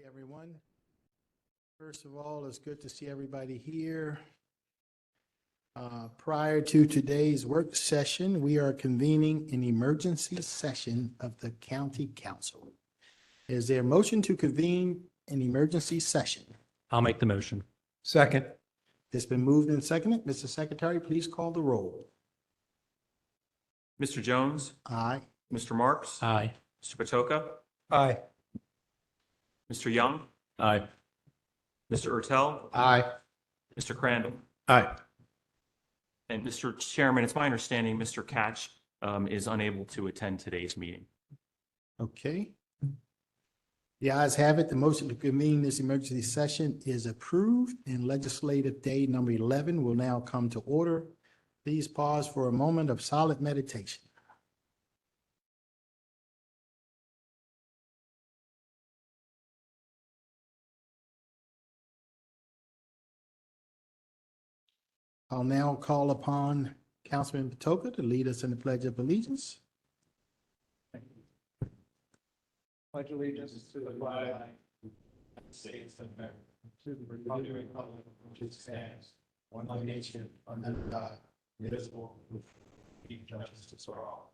Everyone. First of all, it's good to see everybody here. Prior to today's work session, we are convening an emergency session of the County Council. Is there a motion to convene an emergency session? I'll make the motion. Second. It's been moved and seconded. Mr. Secretary, please call the roll. Mr. Jones, Aye. Mr. Marks, Aye. Mr. Patoka, Aye. Mr. Young, Aye. Mr. Ertel, Aye. Mr. Crandall. Aye. And Mr. Chairman, it's my understanding Mr. Catch is unable to attend today's meeting. Okay. The ayes have it. The motion to convene this emergency session is approved, and legislative day number 11 will now come to order. Please pause for a moment of silent meditation. I'll now call upon Councilman Patoka to lead us in the Pledge of Allegiance. Pledge allegiance to the flag of the United States of America, to the republic which it stands, one nation under God, indivisible, with justice for all.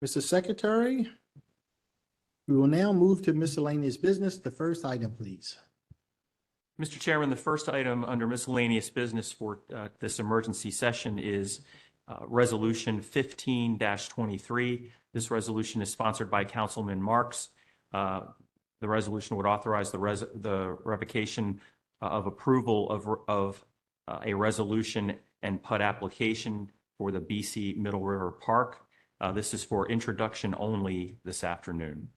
Mr. Secretary, we will now move to miscellaneous business. The first item, please. Mr. Chairman, the first item under miscellaneous business for this emergency session is Resolution 15-23. This resolution is sponsored by Councilman Marks. The resolution would authorize the revocation of approval of a resolution and PUD application for the BC Middle River Park. This is for introduction only this afternoon.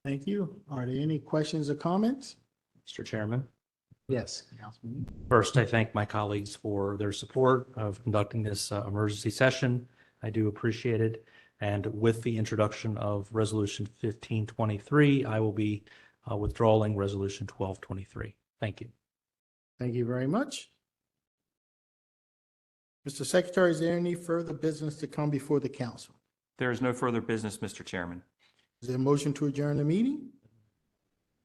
Thank you. Are there any questions or comments? Mr. Chairman, Yes. Councilman. first, I thank my colleagues for their support of conducting this emergency session. I do appreciate it. And with the introduction of Resolution 1523, I will be withdrawing Resolution 1223. Thank you. Thank you very much. Mr. Secretary, is there any further business to come before the council? There is no further business, Mr. Chairman. Is there a motion to adjourn the meeting?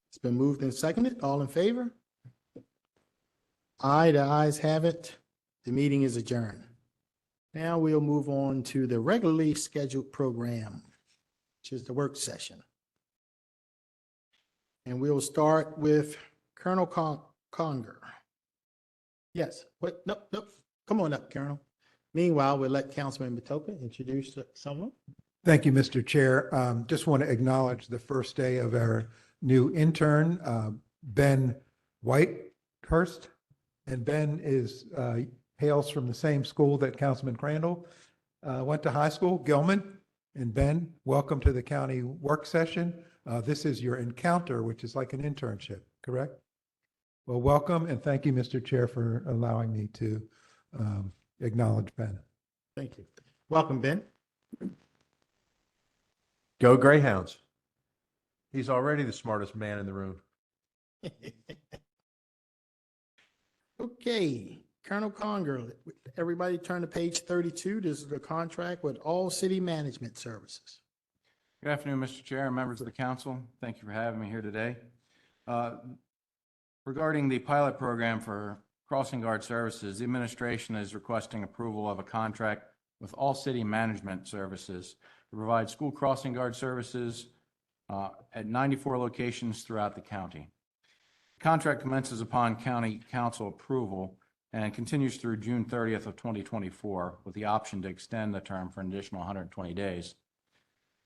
It's been moved and seconded. All in favor? Aye, the ayes have it. The meeting is adjourned. Now we'll move on to the regularly scheduled program, which is the work session. And we'll start with Colonel Conger. Yes, what? Nope. Come on up, Colonel. Meanwhile, we'll let Councilman Patoka introduce someone. Thank you, Mr. Chair. Just want to acknowledge the first day of our new intern, Ben Whitehurst. And Ben hails from the same school that Councilman Crandall went to high school, Gilman. And Ben, welcome to the county work session. This is your encounter, which is like an internship, correct? Well, welcome, and thank you, Mr. Chair, for allowing me to acknowledge Ben. Thank you. Welcome, Ben. Go Greyhounds. He's already the smartest man in the room. Okay, Colonel Conger, everybody turn to page 32. This is the contract with All City Management Services. Good afternoon, Mr. Chair and members of the council. Thank you for having me here today. Regarding the pilot program for crossing guard services, the administration is requesting approval of a contract with All City Management Services to provide school crossing guard services at 94 locations throughout the county. The contract commences upon county council approval and continues through June 30th of 2024 with the option to extend the term for an additional 120 days.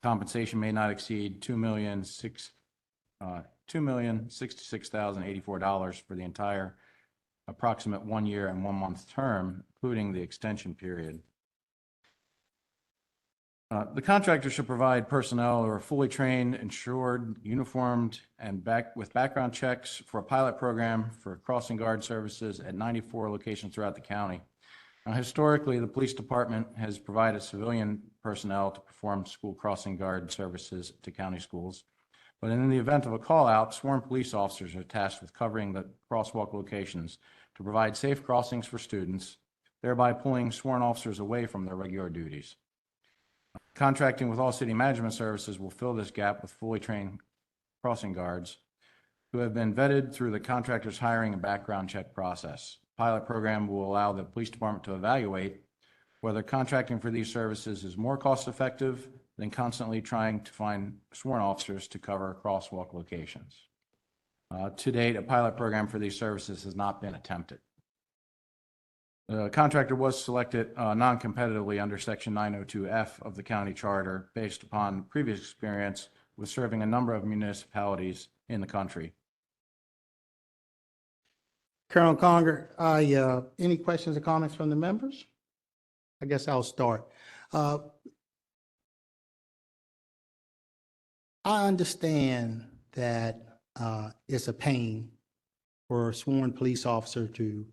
Compensation may not exceed $2,066,084 for the entire approximate 1 year and 1 month term, including the extension period. The contractor should provide personnel who are fully trained, insured, uniformed, and with background checks for a pilot program for crossing guard services at 94 locations throughout the county. Now, historically, the police department has provided civilian personnel to perform school crossing guard services to county schools. But in the event of a call out, sworn police officers are tasked with covering the crosswalk locations to provide safe crossings for students, thereby pulling sworn officers away from their regular duties. Contracting with All City Management Services will fill this gap with fully trained crossing guards who have been vetted through the contractor's hiring and background check process. Pilot program will allow the police department to evaluate whether contracting for these services is more cost-effective than constantly trying to find sworn officers to cover crosswalk locations. To date, a pilot program for these services has not been attempted. The contractor was selected non-competitively under Section 902F of the county charter based upon previous experience with serving a number of municipalities in the country. Colonel Conger, any questions or comments from the members? I guess I'll start. I understand that it's a pain for a sworn police officer to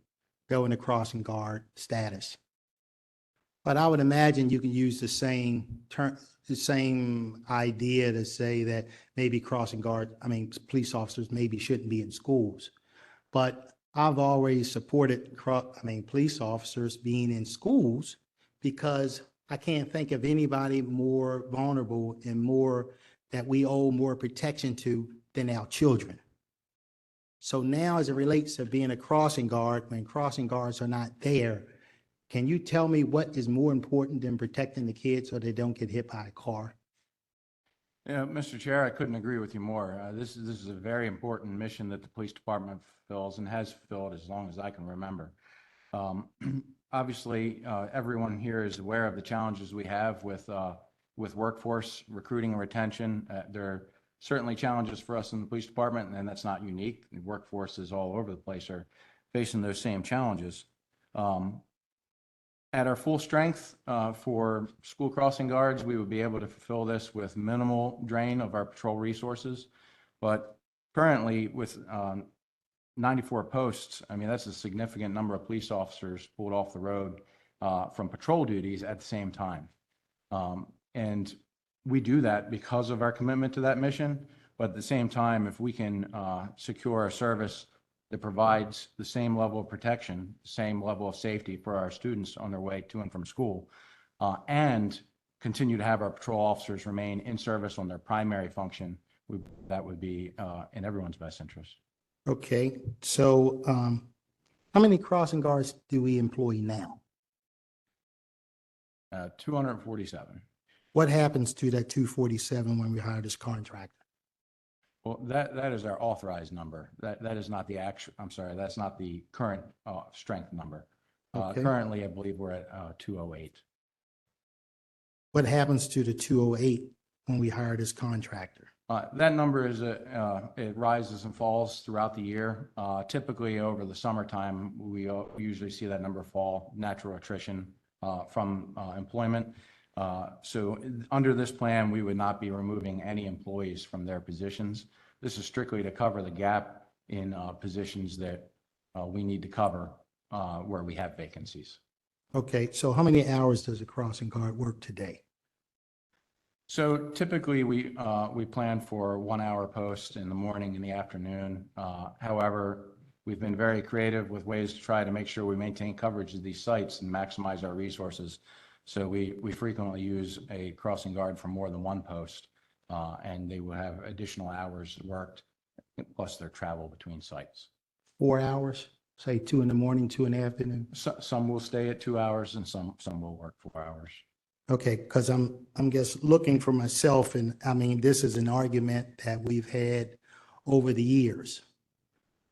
go into crossing guard status. But I would imagine you can use the same term, the same idea to say that maybe police officers maybe shouldn't be in schools. But I've always supported, police officers being in schools because I can't think of anybody more vulnerable and more that we owe more protection to than our children. So now as it relates to being a crossing guard, when crossing guards are not there, can you tell me what is more important than protecting the kids so they don't get hit by a car? Yeah, Mr. Chair, I couldn't agree with you more. This is a very important mission that the police department fulfills and has fulfilled as long as I can remember. Obviously, everyone here is aware of the challenges we have with workforce recruiting and retention. There are certainly challenges for us in the police department, and that's not unique. The workforces all over the place are facing those same challenges. At our full strength for school crossing guards, we would be able to fulfill this with minimal drain of our patrol resources. But currently with 94 posts, I mean, that's a significant number of police officers pulled off the road from patrol duties at the same time. And we do that because of our commitment to that mission. But at the same time, if we can secure a service that provides the same level of protection, same level of safety for our students on their way to and from school, and continue to have our patrol officers remain in service on their primary function, that would be in everyone's best interest. Okay, so how many crossing guards do we employ now? 247. What happens to that 247 when we hire this contractor? Well, that is our authorized number. That is not the actual, I'm sorry, that's not the current strength number. Okay. Currently, I believe we're at 208. What happens to the 208 when we hire this contractor? That number is, it rises and falls throughout the year. Typically over the summertime, we usually see that number fall, natural attrition from employment. So under this plan, we would not be removing any employees from their positions. This is strictly to cover the gap in positions that we need to cover where we have vacancies. Okay, so how many hours does a crossing guard work today? So typically we plan for 1 hour post in the morning and the afternoon. However, we've been very creative with ways to try to make sure we maintain coverage of these sites and maximize our resources. So we frequently use a crossing guard for more than one post, and they will have additional hours worked plus their travel between sites. 4 hours, say 2 in the morning, 2 in the afternoon? Some will stay at 2 hours and some will work 4 hours. Okay, because I'm just looking for myself, and I mean, this is an argument that we've had over the years.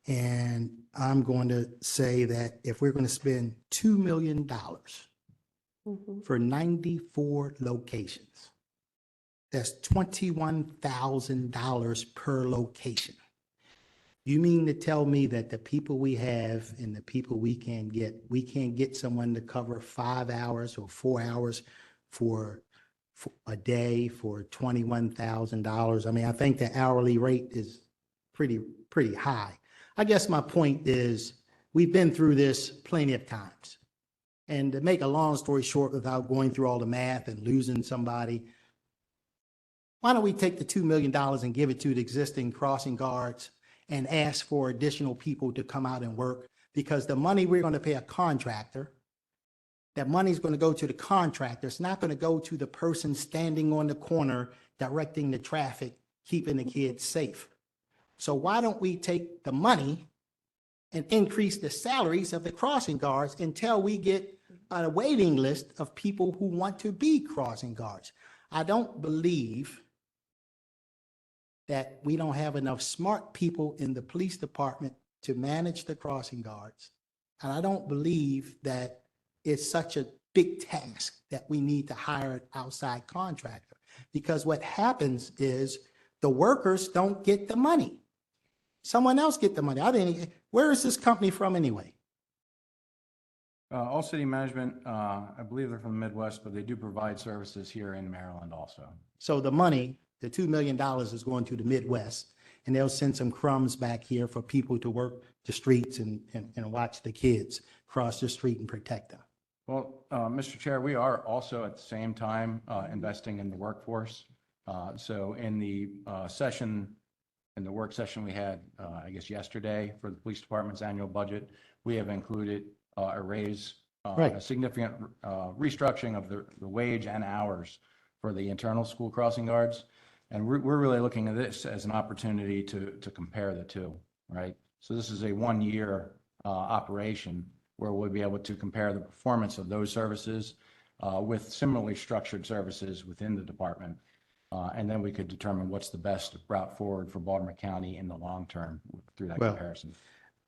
And I'm going to say that if we're going to spend $2 million for 94 locations, that's $21,000 per location. You mean to tell me that the people we have and the people we can't get someone to cover 5 hours or 4 hours for a day for $21,000? I mean, I think the hourly rate is pretty high. I guess my point is we've been through this plenty of times. And to make a long story short, without going through all the math and losing somebody, why don't we take the $2 million and give it to the existing crossing guards and ask for additional people to come out and work? Because the money we're going to pay a contractor that money's going to go to the contractor. It's not going to go to the person standing on the corner directing the traffic, keeping the kids safe. So why don't we take the money and increase the salaries of the crossing guards until we get a waiting list of people who want to be crossing guards? I don't believe that we don't have enough smart people in the police department to manage the crossing guards. And I don't believe that it's such a big task that we need to hire an outside contractor. Because what happens is the workers don't get the money. Someone else get the money. Where is this company from anyway? All City Management, I believe they're from the Midwest, but they do provide services here in Maryland also. So the money, the $2 million is going to the Midwest, and they'll send some crumbs back here for people to work the streets and watch the kids cross the street and protect them. Well, Mr. Chair, we are also at the same time investing in the workforce. So in the work session we had, I guess yesterday for the police department's annual budget, we have included a raise, Right. a significant restructuring of the wage and hours for the internal school crossing guards. And we're really looking at this as an opportunity to compare the two, right? So this is a 1-year operation where we'll be able to compare the performance of those services with similarly structured services within the department. And then we could determine what's the best route forward for Baltimore County in the long term through that Well, comparison.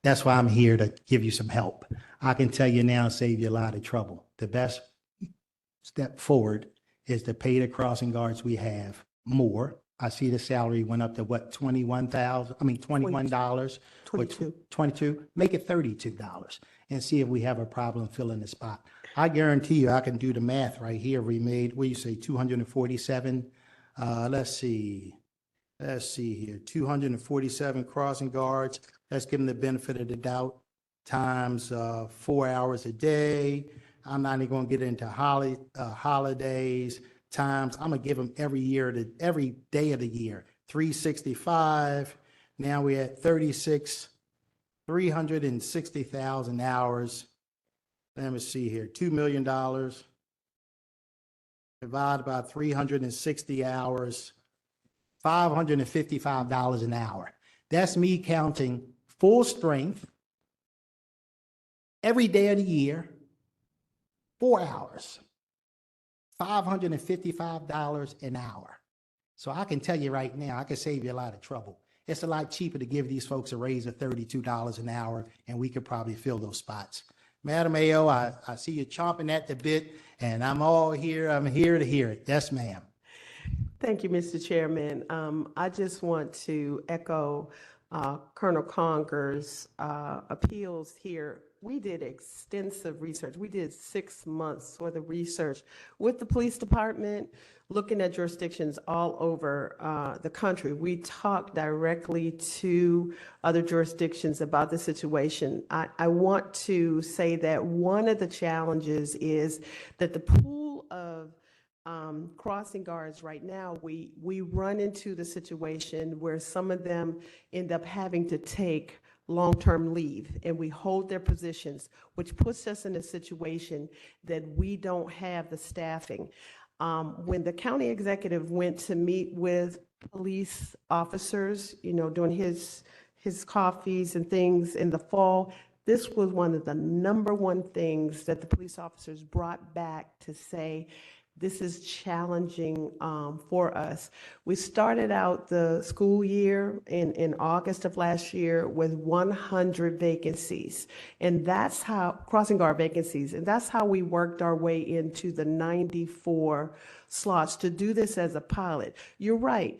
That's why I'm here to give you some help. I can tell you now, save you a lot of trouble. The best step forward is to pay the crossing guards we have more. I see the salary went up to what, $21,000, $21. 22. 22, make it $32 and see if we have a problem filling the spot. I guarantee you, I can do the math right here. We made, what do you say, 247? Let's see here, 247 crossing guards. Let's give them the benefit of the doubt times 4 hours a day. I'm not even going to get into holidays times. I'm going to give them every day of the year, 365. Now we're at 360,000 hours. Let me see here, $2 million divided by 360 hours, $555 an hour. That's me counting full strength every day of the year, 4 hours, $555 an hour. So I can tell you right now, I can save you a lot of trouble. It's a lot cheaper to give these folks a raise of $32 an hour, and we could probably fill those spots. Madam Mayo, I see you chomping at the bit, and I'm all here. I'm here to hear it. Yes, ma'am. Thank you, Mr. Chairman. I just want to echo Colonel Conger's appeals here. We did extensive research. We did 6 months worth of research with the police department, looking at jurisdictions all over the country. We talked directly to other jurisdictions about the situation. I want to say that one of the challenges is that the pool of crossing guards right now, we run into the situation where some of them end up having to take long-term leave, and we hold their positions, which puts us in a situation that we don't have the staffing. When the county executive went to meet with police officers, doing his coffees and things in the fall, this was one of the number one things that the police officers brought back to say, this is challenging for us. We started out the school year in August of last year with 100 vacancies. And that's how, crossing guard vacancies, and that's how we worked our way into the 94 slots to do this as a pilot. You're right.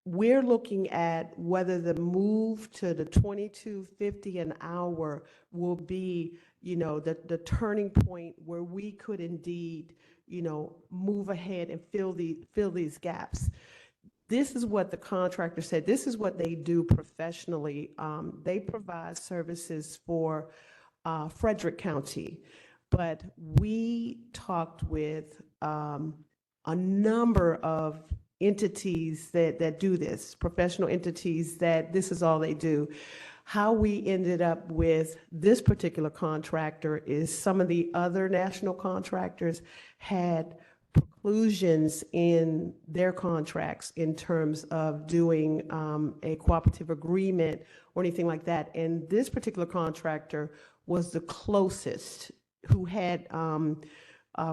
We're looking at whether the move to the $22.50 an hour will be, the turning point where we could indeed move ahead and fill these gaps. This is what the contractor said. This is what they do professionally. They provide services for Frederick County, but we talked with a number of entities that do this, professional entities that this is all they do. How we ended up with this particular contractor is some of the other national contractors had preclusions in their contracts in terms of doing a cooperative agreement or anything like that. And this particular contractor was the closest who had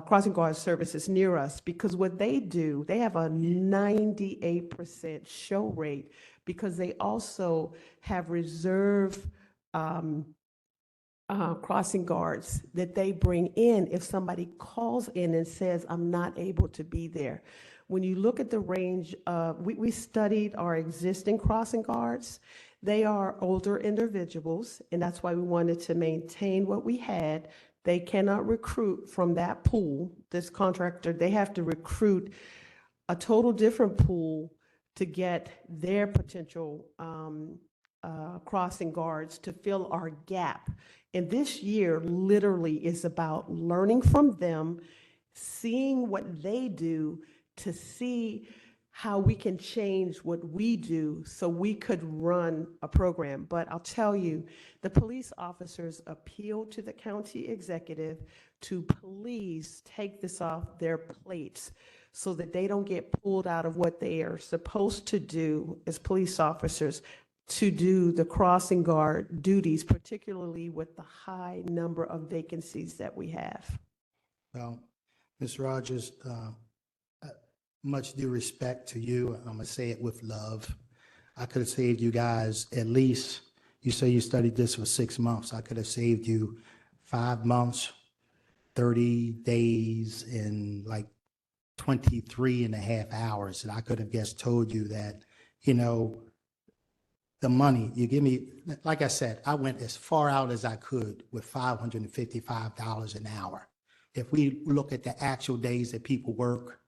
crossing guard services near us, because what they do, they have a 98% show rate, because they also have reserve crossing guards that they bring in if somebody calls in and says, I'm not able to be there. When you look at the range of, we studied our existing crossing guards. They are older individuals, and that's why we wanted to maintain what we had. They cannot recruit from that pool, this contractor. They have to recruit a total different pool to get their potential crossing guards to fill our gap. And this year literally is about learning from them, seeing what they do, to see how we can change what we do so we could run a program. But I'll tell you, the police officers appealed to the county executive to please take this off their plates so that they don't get pulled out of what they are supposed to do as police officers, to do the crossing guard duties, particularly with the high number of vacancies that we have. Well, Ms. Rogers, much due respect to you, I'm gonna say it with love. I could have saved you guys at least, you say you studied this for 6 months. I could have saved you 5 months, 30 days, and like 23 and a half hours. And I could have just told you that, you know, the money you give me, like I said, I went as far out as I could with $555 an hour. If we look at the actual days that people work,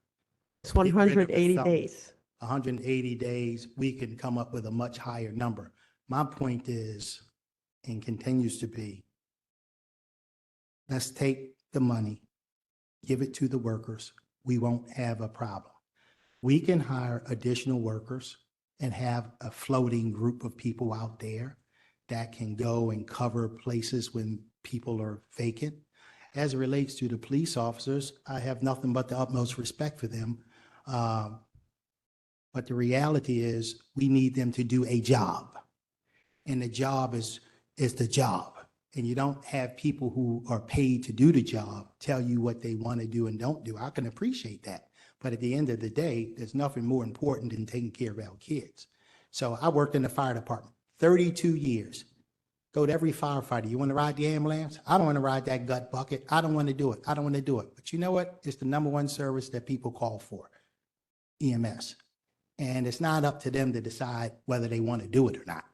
It's 180 days. 180 days, we can come up with a much higher number. My point is, and continues to be, let's take the money, give it to the workers. We won't have a problem. We can hire additional workers and have a floating group of people out there that can go and cover places when people are vacant. As it relates to the police officers, I have nothing but the utmost respect for them. But the reality is, we need them to do a job. And the job is the job. And you don't have people who are paid to do the job tell you what they want to do and don't do. I can appreciate that. But at the end of the day, there's nothing more important than taking care of our kids. So I worked in the fire department 32 years. Go to every firefighter. You want to ride the ambulance? I don't want to ride that gut bucket. I don't want to do it. I don't want to do it. But you know what? It's the number one service that people call for, EMS. And it's not up to them to decide whether they want to do it or not.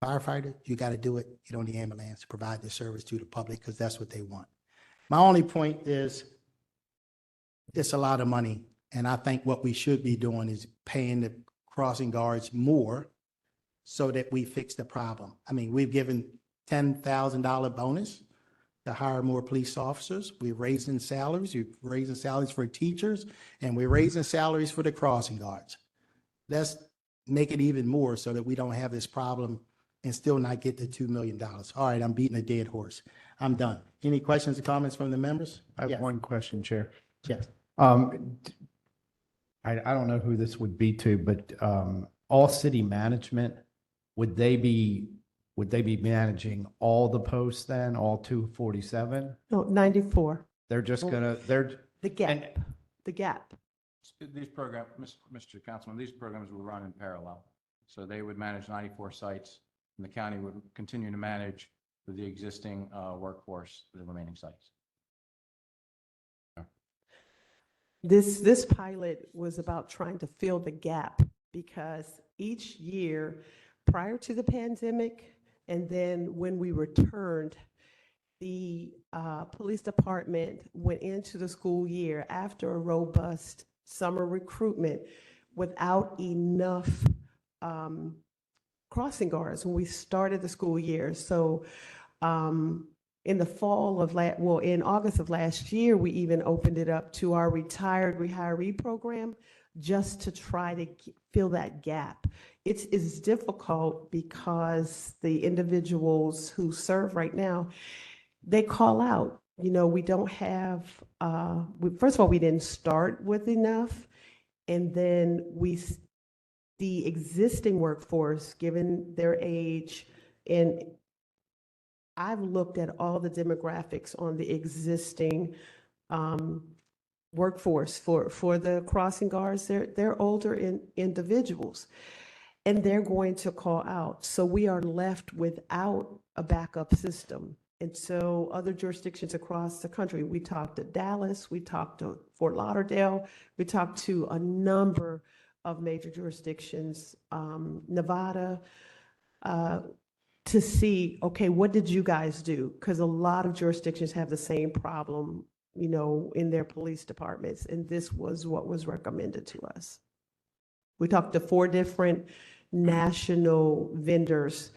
Firefighter, you got to do it. Get on the ambulance, provide the service to the public, because that's what they want. My only point is, it's a lot of money. And I think what we should be doing is paying the crossing guards more so that we fix the problem. I mean, we've given $10,000 bonus to hire more police officers. We're raising salaries. We're raising salaries for teachers, and we're raising salaries for the crossing guards. Let's make it even more so that we don't have this problem and still not get the $2 million. All right, I'm beating a dead horse. I'm done. Any questions or comments from the members? I have Yes. one question, Chair. Yes. I don't know who this would be to, but all city management, would they be managing all the posts then, all 247? No, 94, They're just the gap, And- the gap. These programs, Mr. Councilman, these programs will run in parallel. So they would manage 94 sites, and the county would continue to manage with the existing workforce, the remaining sites. This pilot was about trying to fill the gap, because each year prior to the pandemic, and then when we returned, the police department went into the school year after a robust summer recruitment without enough crossing guards when we started the school year. So in the fall of in August of last year, we even opened it up to our retired retiree program. just to try to fill that gap. It's difficult because the individuals who serve right now, they call out. You know, we don't have, first of all, we didn't start with enough. And then the existing workforce, given their age, and I've looked at all the demographics on the existing workforce for the crossing guards. They're older individuals, and they're going to call out. So we are left without a backup system. And so other jurisdictions across the country, we talked to Dallas, we talked to Fort Lauderdale, we talked to a number of major jurisdictions, Nevada, to see, okay, what did you guys do? Because a lot of jurisdictions have the same problem, you know, in their police departments, and this was what was recommended to us. We talked to 4 different national vendors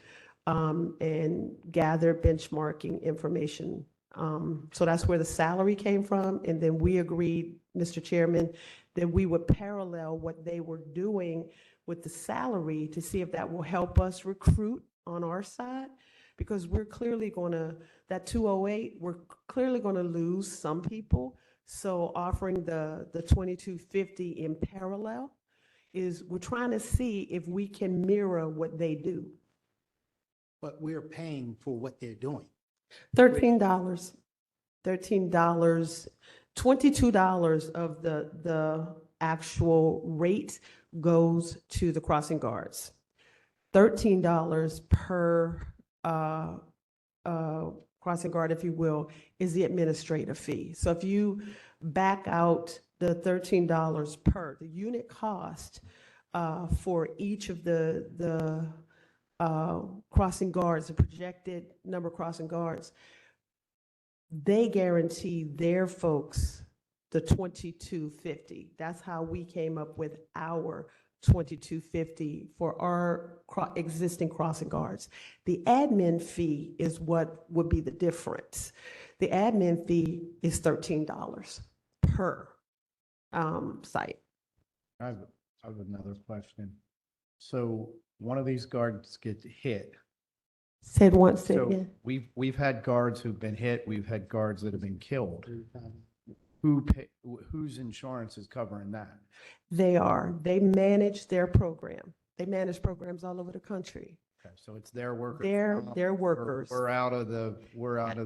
and gathered benchmarking information. So that's where the salary came from. And then we agreed, Mr. Chairman, that we would parallel what they were doing with the salary to see if that will help us recruit on our side, because we're clearly going to, that 208, we're clearly going to lose some people. So offering the 2250 in parallel is we're trying to see if we can mirror what they do. But we're paying for what they're doing. $13, $22 of the actual rate goes to the crossing guards. $13 per crossing guard, if you will, is the administrative fee. So if you back out the $13 per, the unit cost for each of the crossing guards, the projected number of crossing guards, they guarantee their folks the 2250. That's how we came up with our 2250 for our existing crossing guards. The admin fee is what would be the difference. The admin fee is $13 per site. I have another question. So one of these guards gets hit. Said once So again. we've had guards who've been hit. We've had guards that have been killed. Whose insurance is covering that? They manage their program. They manage programs all over the country. Okay, so it's their workers. They're We're- workers. We're out of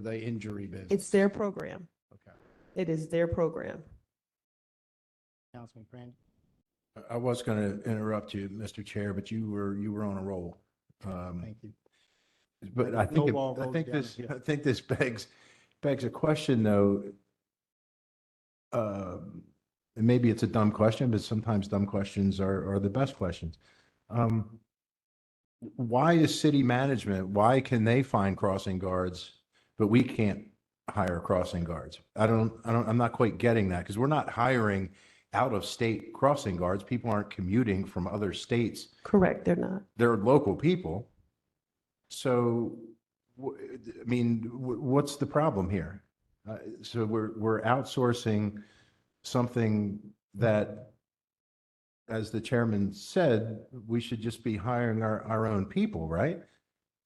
the injury business. It's their program. Okay. It is their program. Councilman Brandon? I was going to interrupt you, Mr. Chair, but you were on a roll. Thank you. But I No think, ball rolls down here. I think this begs a question, though. And maybe it's a dumb question, but sometimes dumb questions are the best questions. Why is city management, why can they find crossing guards, but we can't hire crossing guards? I'm not quite getting that, because we're not hiring out-of-state crossing guards. People aren't commuting from other states. Correct, they're not. They're local people. So, what's the problem here? So we're outsourcing something that, as the chairman said, we should just be hiring our own people, right?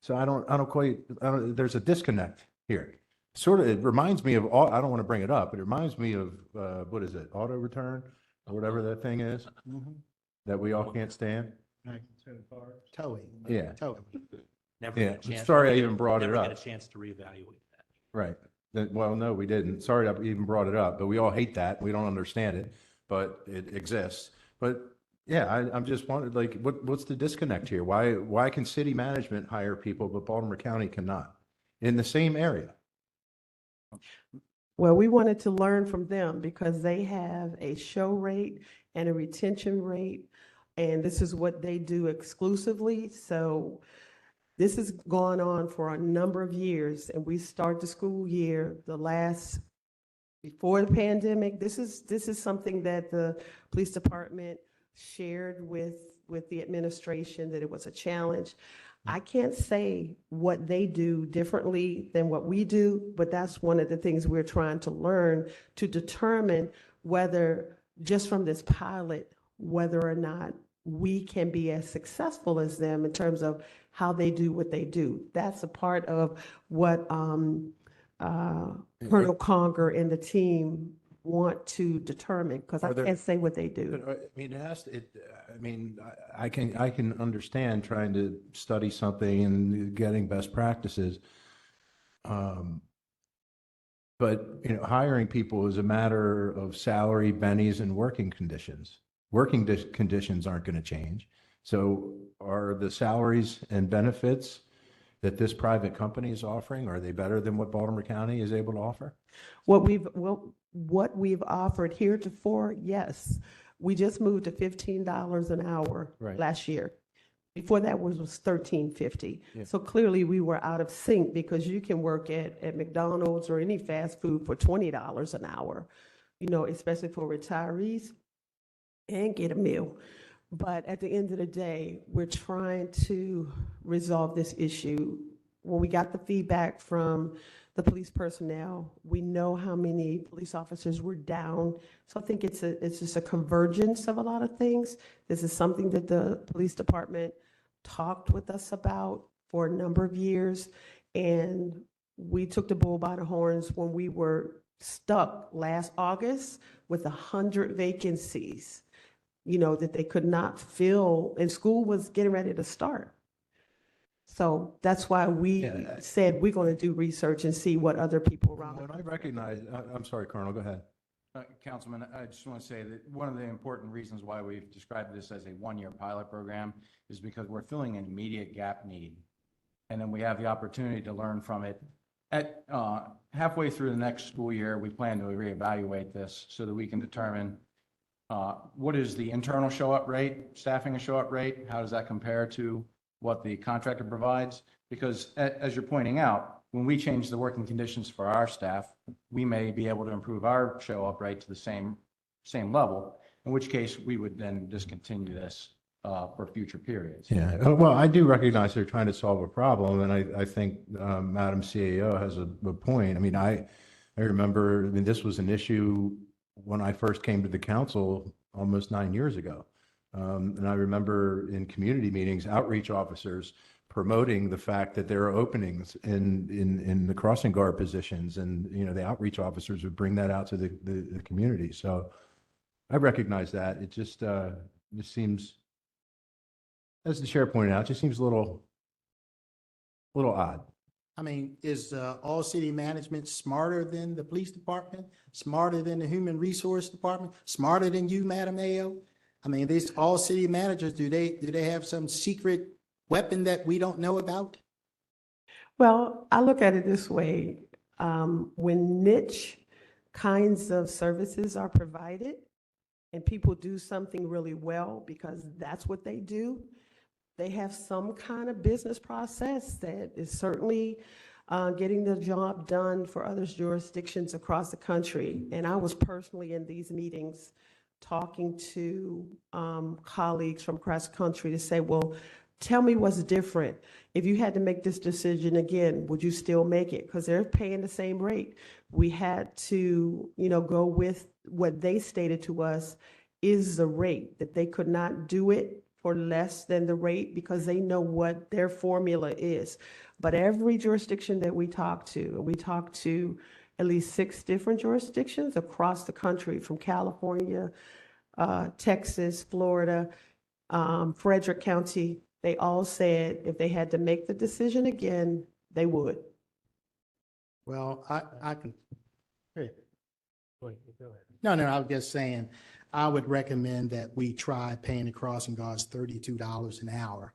So I don't quite, there's a disconnect here. Sort of, it reminds me of, I don't want to bring it up, but it reminds me of, what is it, auto return or whatever that thing is that we all can't stand? Towing. Yeah. Towing. Never Yeah, get a chance. sorry I even brought it Never up. get a chance to reevaluate that. Right. Well, no, we didn't. Sorry I even brought it up, but we all hate that. We don't understand it, but it exists. But yeah, I'm just wondering, like, what's the disconnect here? Why can city management hire people, but Baltimore County cannot in the same area? Well, we wanted to learn from them because they have a show rate and a retention rate, and this is what they do exclusively. So this has gone on for a number of years, and we start the school year, before the pandemic. This is something that the police department shared with the administration, that it was a challenge. I can't say what they do differently than what we do, but that's one of the things we're trying to learn to determine whether, just from this pilot, whether or not we can be as successful as them in terms of how they do what they do. That's a part of what Colonel Conger and the team want to determine, because I Are there- can't say what they But, do. I mean, it has to, I mean, I can understand trying to study something and getting best practices. But, hiring people is a matter of salary, bennies, and working conditions. Working conditions aren't going to change. So are the salaries and benefits that this private company is offering, are they better than what Baltimore County is able to offer? What we've offered heretofore, yes. We just moved to $15 an hour Right. last year. Before that was $13.50. Yeah. So clearly we were out of sync, because you can work at McDonald's or any fast food for $20 an hour, especially for retirees, and get a meal. But at the end of the day, we're trying to resolve this issue. When we got the feedback from the police personnel, we know how many police officers were down. So I think it's just a convergence of a lot of things. This is something that the police department talked with us about for a number of years. And we took the bull by the horns when we were stuck last August with 100 vacancies, that they could not fill, and school was getting ready to start. So that's why we Yeah. said we're going to do research and see what other people around. And I recognize, I'm sorry, Colonel, go ahead. Councilman, I just want to say that one of the important reasons why we've described this as a one-year pilot program is because we're filling an immediate gap need. And then we have the opportunity to learn from it. At halfway through the next school year, we plan to reevaluate this so that we can determine what is the internal show-up rate, staffing and show-up rate? How does that compare to what the contractor provides? Because as you're pointing out, when we change the working conditions for our staff, we may be able to improve our show-up rate to the same level, in which case we would then discontinue this for future periods. Yeah, well, I do recognize they're trying to solve a problem, and I think Madam CAO has a point. I mean, I remember, this was an issue when I first came to the council almost 9 years ago. And I remember in community meetings, outreach officers promoting the fact that there are openings in the crossing guard positions, and, the outreach officers would bring that out to the community. So I recognize that. It just seems, as the chair pointed out, it just seems a little odd. I mean, is all city management smarter than the police department, smarter than the human resource department, smarter than you, Madam Mayo? I mean, these all city managers, do they have some secret weapon that we don't know about? Well, I look at it this way. When niche kinds of services are provided and people do something really well because that's what they do, they have some kind of business process that is certainly getting the job done for other jurisdictions across the country. And I was personally in these meetings talking to colleagues from across the country to say, well, tell me what's different. If you had to make this decision again, would you still make it? Because they're paying the same rate. We had to, go with what they stated to us is the rate, that they could not do it for less than the rate because they know what their formula is. But every jurisdiction that we talked to at least 6 different jurisdictions across the country, from California, Texas, Florida, Frederick County, they all said if they had to make the decision again, they would. Well, I can, hey. No, I was just saying, I would recommend that we try paying the crossing guards $32 an hour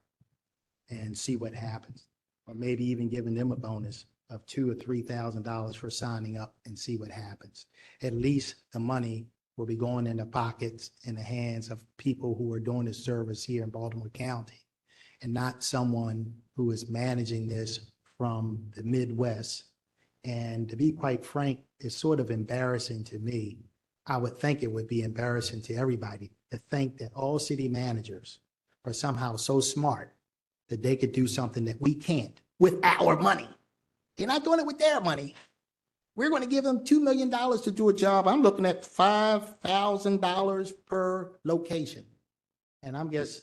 and see what happens. Or maybe even giving them a bonus of $2,000 or $3,000 for signing up and see what happens. At least the money will be going in the pockets, in the hands of people who are doing this service here in Baltimore County, and not someone who is managing this from the Midwest. And to be quite frank, it's sort of embarrassing to me. I would think it would be embarrassing to everybody to think that all city managers are somehow so smart that they could do something that we can't with our money. They're not doing it with their money. We're going to give them $2 million to do a job. I'm looking at $5,000 per location. And I'm guess,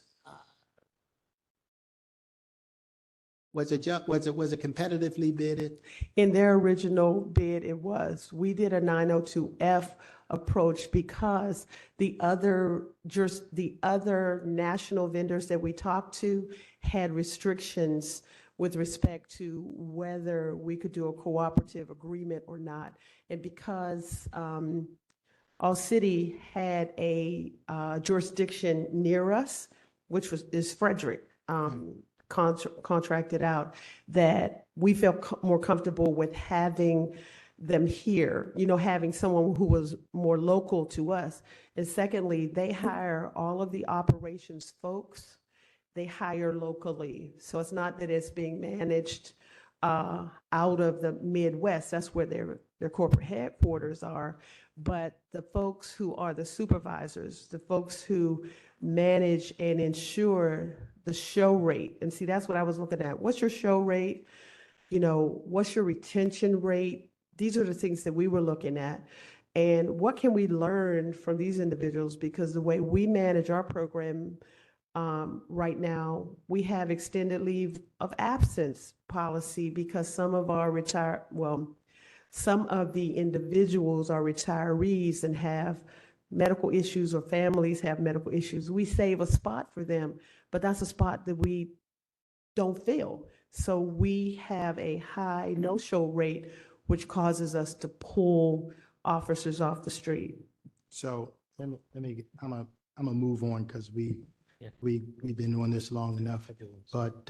was it competitively bidded? In their original bid, it was. We did a 902F approach because the other national vendors that we talked to had restrictions with respect to whether we could do a cooperative agreement or not. And because All City had a jurisdiction near us, which is Frederick, contracted out, that we felt more comfortable with having them here, having someone who was more local to us. And secondly, they hire all of the operations folks, they hire locally. So it's not that it's being managed out of the Midwest, that's where their corporate headquarters are. But the folks who are the supervisors, the folks who manage and ensure the show rate, and see, that's what I was looking at. What's your show rate? What's your retention rate? These are the things that we were looking at. And what can we learn from these individuals? Because the way we manage our program right now, we have extended leave of absence policy because some of the individuals are retirees and have medical issues, or families have medical issues. We save a spot for them, but that's a spot that we don't fill. So we have a high no-show rate, which causes us to pull officers off the street. So I'm gonna move on because we've been doing this long enough. But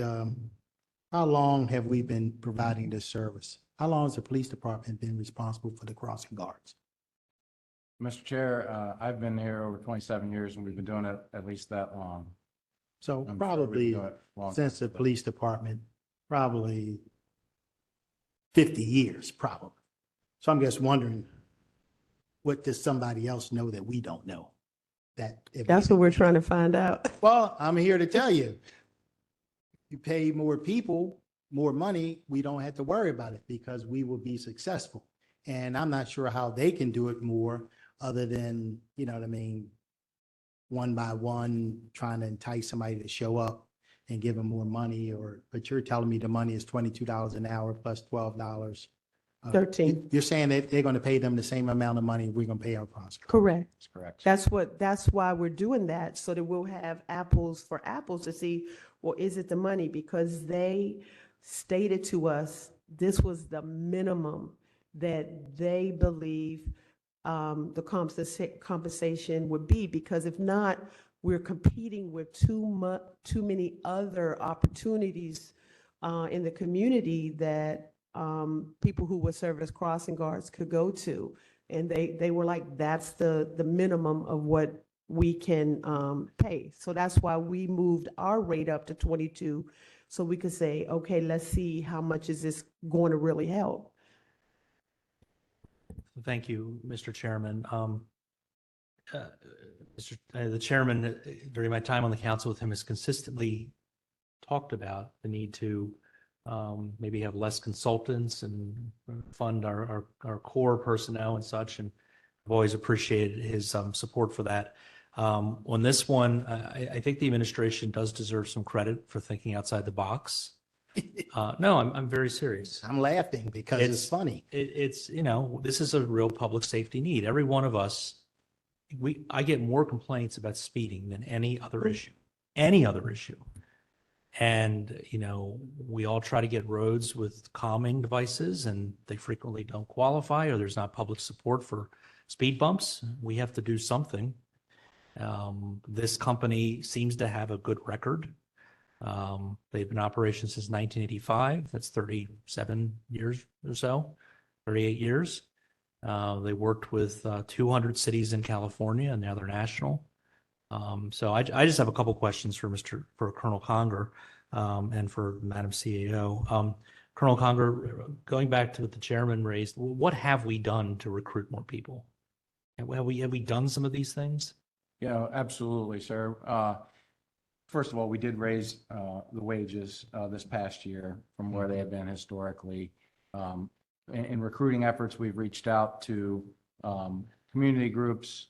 how long have we been providing this service? How long has the police department been responsible for the crossing guards? Mr. Chair, I've been here over 27 years and we've been doing it at least that long. So I'm sure we've probably done it long. since the police department, probably 50 years, probably. So I'm just wondering, what does somebody else know that we don't know? That's what we're trying to find out. Well, I'm here to tell you, you pay more people, more money, we don't have to worry about it because we will be successful. And I'm not sure how they can do it more other than, one by one, trying to entice somebody to show up and give them more money, but you're telling me the money is $22 an hour plus $12. 13. You're saying that they're going to pay them the same amount of money we're going to pay our prosecutors. Correct. That's correct. That's why we're doing that, so that we'll have apples for apples to see, well, is it the money? Because they stated to us, this was the minimum that they believe the compensation would be, because if not, we're competing with too many other opportunities in the community that people who would serve as crossing guards could go to. And they were like, that's the minimum of what we can pay. So that's why we moved our rate up to 22, so we could say, okay, let's see how much is this going to really help. Thank you, Mr. Chairman. The chairman, during my time on the council with him, has consistently talked about the need to maybe have less consultants and fund our core personnel and such. And I've always appreciated his support for that. On this one, I think the administration does deserve some credit for thinking outside the box. No, I'm very serious. I'm laughing because it's funny. It's, this is a real public safety need. Every one of us, I get more complaints about speeding than any other issue. And, we all try to get roads with calming devices and they frequently don't qualify, or there's not public support for speed bumps. We have to do something. This company seems to have a good record. They've been in operation since 1985. That's 37 years or so, 38 years. They worked with 200 cities in California, and now they're national. So I just have a couple questions for Colonel Conger and for Madam CAO. Colonel Conger, going back to what the chairman raised, what have we done to recruit more people? Have we done some of these things? Yeah, absolutely, sir. First of all, we did raise the wages this past year from where they have been historically. In recruiting efforts, we've reached out to community groups,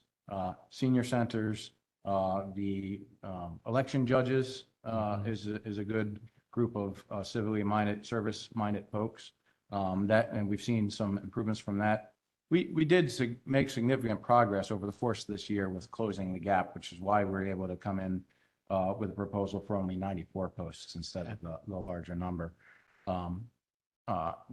senior centers, The election judges is a good group of civilly minded, service-minded folks. And we've seen some improvements from that. We did make significant progress over the course of this year with closing the gap, which is why we're able to come in with a proposal for only 94 posts instead of the larger number.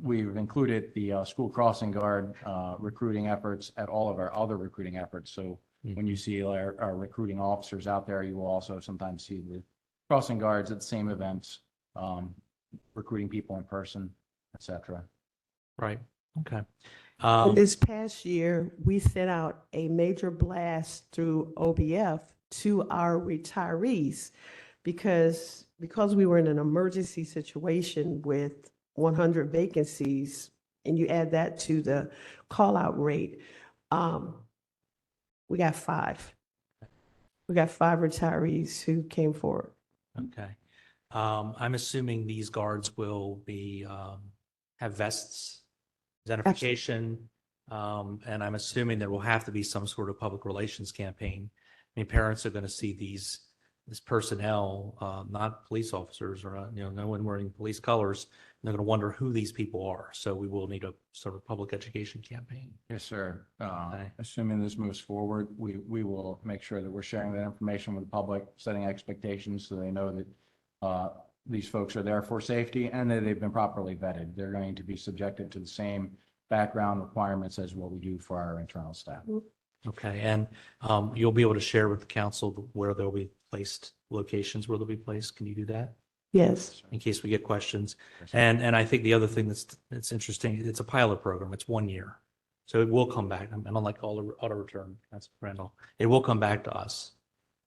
We've included the school crossing guard recruiting efforts at all of our other recruiting efforts. So when you see our recruiting officers out there, you will also sometimes see the crossing guards at the same events, recruiting people in person, et cetera. Right. Okay. And this past year, we sent out a major blast through OBF to our retirees because we were in an emergency situation with 100 vacancies, and you add that to the call-out rate, we got 5. We got 5 retirees who came forward. Okay. I'm assuming these guards will be, have vests, identification, and I'm assuming there will have to be some sort of public relations campaign. I mean, parents are going to see this personnel, not police officers or, no one wearing police colors. And they're going to wonder who these people are. So we will need a sort of public education campaign. Yes, sir. Okay. Assuming this moves forward, we will make sure that we're sharing that information with the public, setting expectations so they know that these folks are there for safety and that they've been properly vetted. They're going to be subjected to the same background requirements as what we do for our internal staff. Okay. And you'll be able to share with the council where they'll be placed, locations where they'll be placed. Can you do that? Yes. In case we get questions. And I think the other thing that's interesting, it's a pilot program. It's 1 year. So it will come back. And unlike all the auto return, that's Randall, it will come back to us.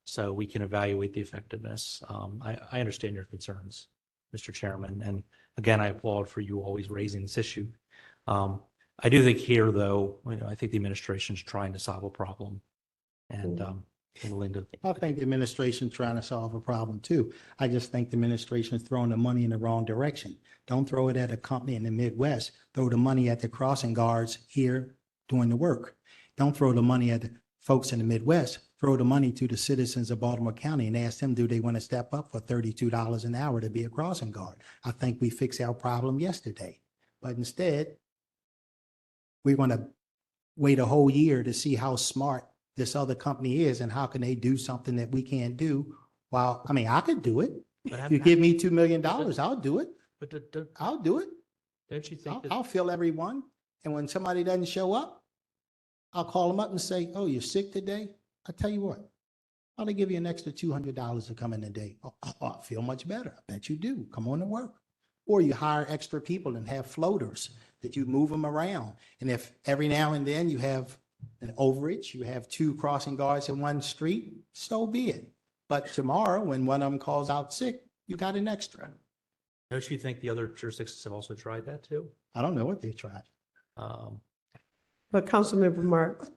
So we can evaluate the effectiveness. I understand your concerns, Mr. Chairman. And again, I applaud for you always raising this issue. I do think here, though, I think the administration is trying to solve a problem and willing to. I think the administration's trying to solve a problem too. I just think the administration is throwing the money in the wrong direction. Don't throw it at a company in the Midwest. Throw the money at the crossing guards here doing the work. Don't throw the money at the folks in the Midwest. Throw the money to the citizens of Baltimore County and ask them, do they want to step up for $32 an hour to be a crossing guard? I think we fixed our problem yesterday. But instead, we're going to wait a whole year to see how smart this other company is and how can they do something that we can't do. While, I mean, I could do it. If you give me $2 million, I'll do it. But I'll do it. don't you think that? I'll fill everyone. And when somebody doesn't show up, I'll call them up and say, oh, you're sick today? I tell you what, I'll give you an extra $200 to come in today. Oh, I feel much better. I bet you do. Come on to work. Or you hire extra people and have floaters that you move them around. And if every now and then you have an overage, you have 2 crossing guards in one street, so be it. But tomorrow, when one of them calls out sick, you got an extra. Don't you think the other jurisdictions have also tried that too? I don't know what they tried. But Councilmember Mark,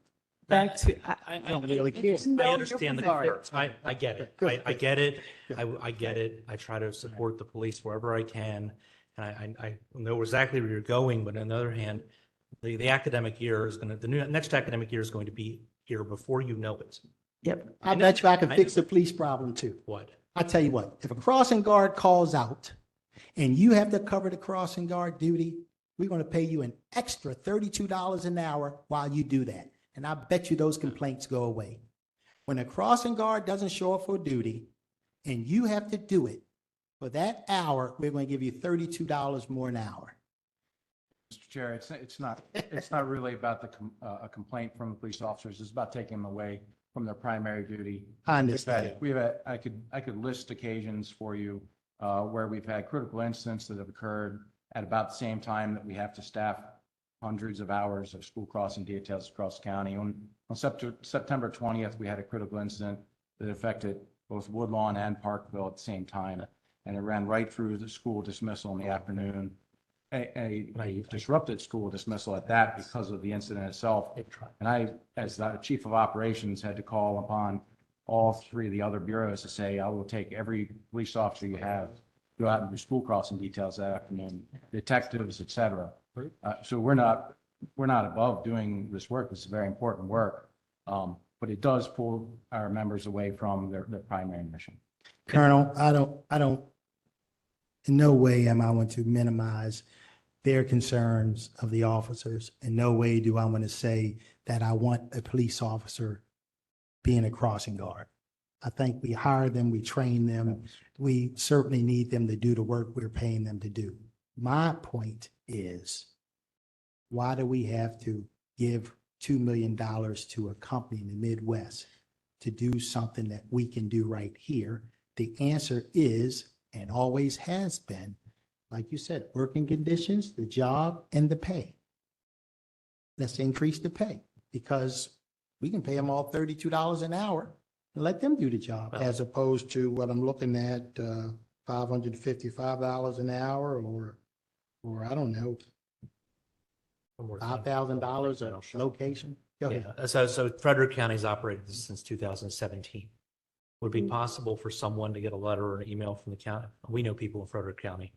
back to, I don't really care. I understand the concerns. I get it. I get it. I get it. I try to support the police wherever I can. And I know exactly where you're going, but on the other hand, the academic year is the next academic year is going to be here before you know it. yep. I bet you I can fix the police problem too. What? I tell you what, if a crossing guard calls out and you have to cover the crossing guard duty, we're going to pay you an extra $32 an hour while you do that. And I bet you those complaints go away. When a crossing guard doesn't show up for duty and you have to do it for that hour, we're going to give you $32 more an hour. Mr. Chair, it's not really about a complaint from the police officers. It's about taking them away from their primary duty. I understand. I could list occasions for you where we've had critical incidents that have occurred at about the same time that we have to staff hundreds of hours of school crossing details across the county. On September 20th, we had a critical incident that affected both Woodlawn and Parkville at the same time, and it ran right through the school dismissal in the afternoon. A disrupted school dismissal at that because of the incident itself. And I, as the chief of operations, had to call upon all 3 of the other bureaus to say, I will take every police officer you have, go out and do school crossing details that afternoon, detectives, et cetera. So we're not above doing this work. This is very important work. But but it does pull our members away from their primary mission. Colonel, I don't, in no way am I want to minimize their concerns of the officers. In no way do I want to say that I want a police officer being a crossing guard. I think we hire them, we train them. We certainly need them to do the work we're paying them to do. My point is, why do we have to give $2 million to a company in the Midwest to do something that we can do right here? The answer is, and always has been, like you said, working conditions, the job, and the pay. Let's increase the pay, because we can pay them all $32 an hour and let them do the job, as opposed to what I'm looking at, $555 an hour, or I don't know, One more thing. $5,000 a location. Go ahead. Yeah, so Frederick County's operated this since 2017. Would it be possible for someone to get a letter or an email from the county? We know people in Frederick County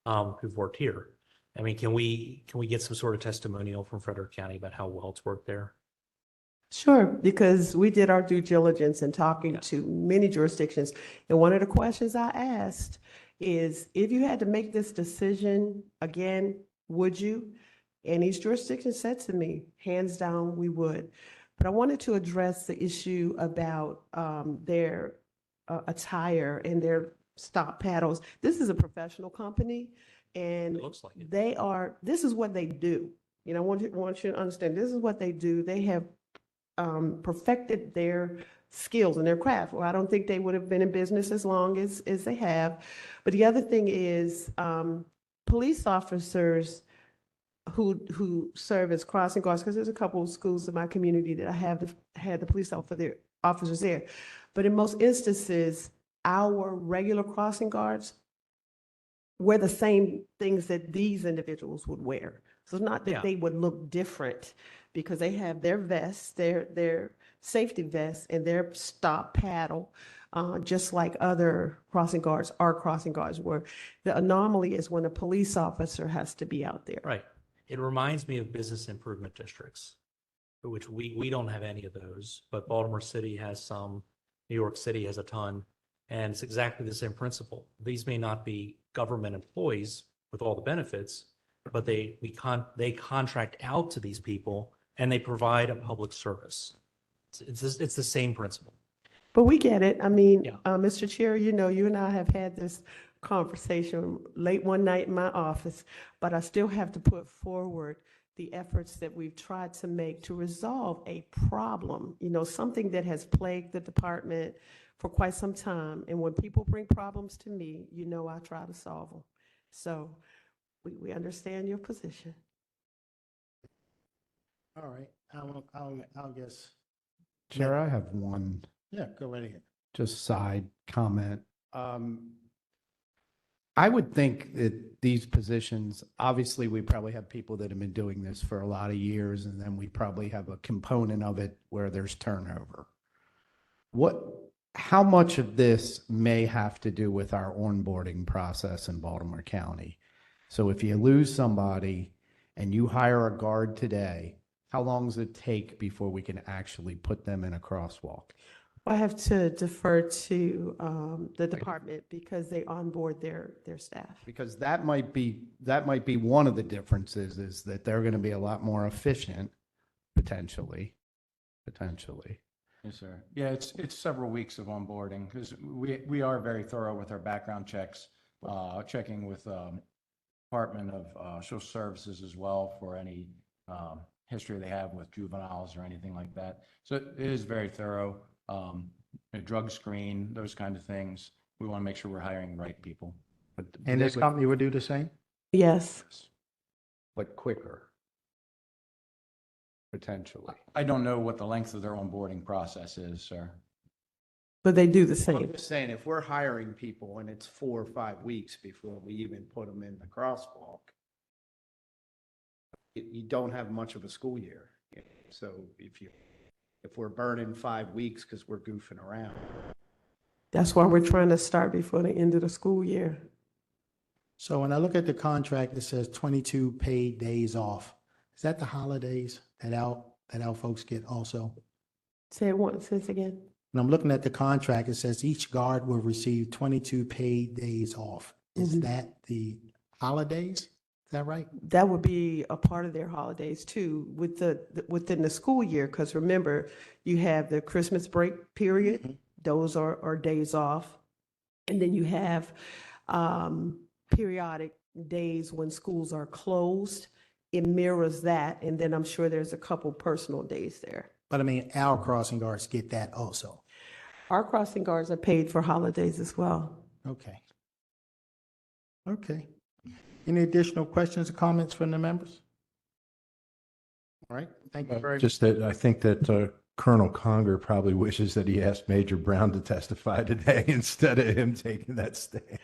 who've worked here. I mean, can we get some sort of testimonial from Frederick County about how well it's worked there? Sure, because we did our due diligence in talking to many jurisdictions. And one of the questions I asked is, if you had to make this decision again, would you? And each jurisdiction said to me, hands down, we would. But I wanted to address the issue about their attire and their stop paddles. This is a professional company, and It looks like it. this is what they do. You know, I want you to understand, this is what they do. They have perfected their skills and their craft. Well, I don't think they would have been in business as long as they have. But the other thing is, police officers who serve as crossing guards, because there's a couple of schools in my community that I have had the police officers there. But in most instances, our regular crossing guards wear the same things that these individuals would wear. So it's not Yeah. that they would look different, because they have their vests, their safety vests, and their stop paddle, just like other crossing guards, our crossing guards were. The anomaly is when a police officer has to be out there. Right. It reminds me of business improvement districts, which we don't have any of those, but Baltimore City has some, New York City has a ton, and it's exactly the same principle. These may not be government employees with all the benefits, but they contract out to these people and they provide a public service. It's the same principle. But we get it. I mean, Yeah. Mr. Chair, you know, you and I have had this conversation late one night in my office, but I still have to put forward the efforts that we've tried to make to resolve a problem, you know, something that has plagued the department for quite some time. And when people bring problems to me, you know, I try to solve them. So we understand your position. All right, I'll guess, Chair, I have one yeah, go right ahead. just side comment. I would think that these positions, obviously, we probably have people that have been doing this for a lot of years, and then we probably have a component of it where there's turnover. How much of this may have to do with our onboarding process in Baltimore County? So if you lose somebody and you hire a guard today, how long does it take before we can actually put them in a crosswalk? I have to defer to the department because they onboard their staff. Because that might be one of the differences, is that they're going to be a lot more efficient, potentially. Yes, sir. Yeah, it's several weeks of onboarding, because we are very thorough with our background checks, checking with Department of Social Services as well for any history they have with juveniles or anything like that. So it is very thorough. A drug screen, those kind of things. We want to make sure we're hiring the right people. And this company would do the same? Yes. But quicker, potentially. I don't know what the length of their onboarding process is, sir. But they do the I'm same. just saying, if we're hiring people and it's 4 or 5 weeks before we even put them in the crosswalk, you don't have much of a school year. So if we're burning 5 weeks because we're goofing around. That's why we're trying to start before the end of the school year. So when I look at the contract, it says 22 paid days off. Is that the holidays that our folks get also? Say it once, say it again. And I'm looking at the contract, it says each guard will receive 22 paid days off. Is Mhm. that the holidays? Is that right? That would be a part of their holidays too, within the school year, because remember, you have the Christmas break period, those are days off. And then you have periodic days when schools are closed. It mirrors that, and then I'm sure there's a couple personal days there. But I mean, our crossing guards get that also. Our crossing guards are paid for holidays as well. Okay. Okay. Any additional questions or comments from the members? All right, thank you very much. Just that I think that Colonel Conger probably wishes that he asked Major Brown to testify today instead of him taking that stand.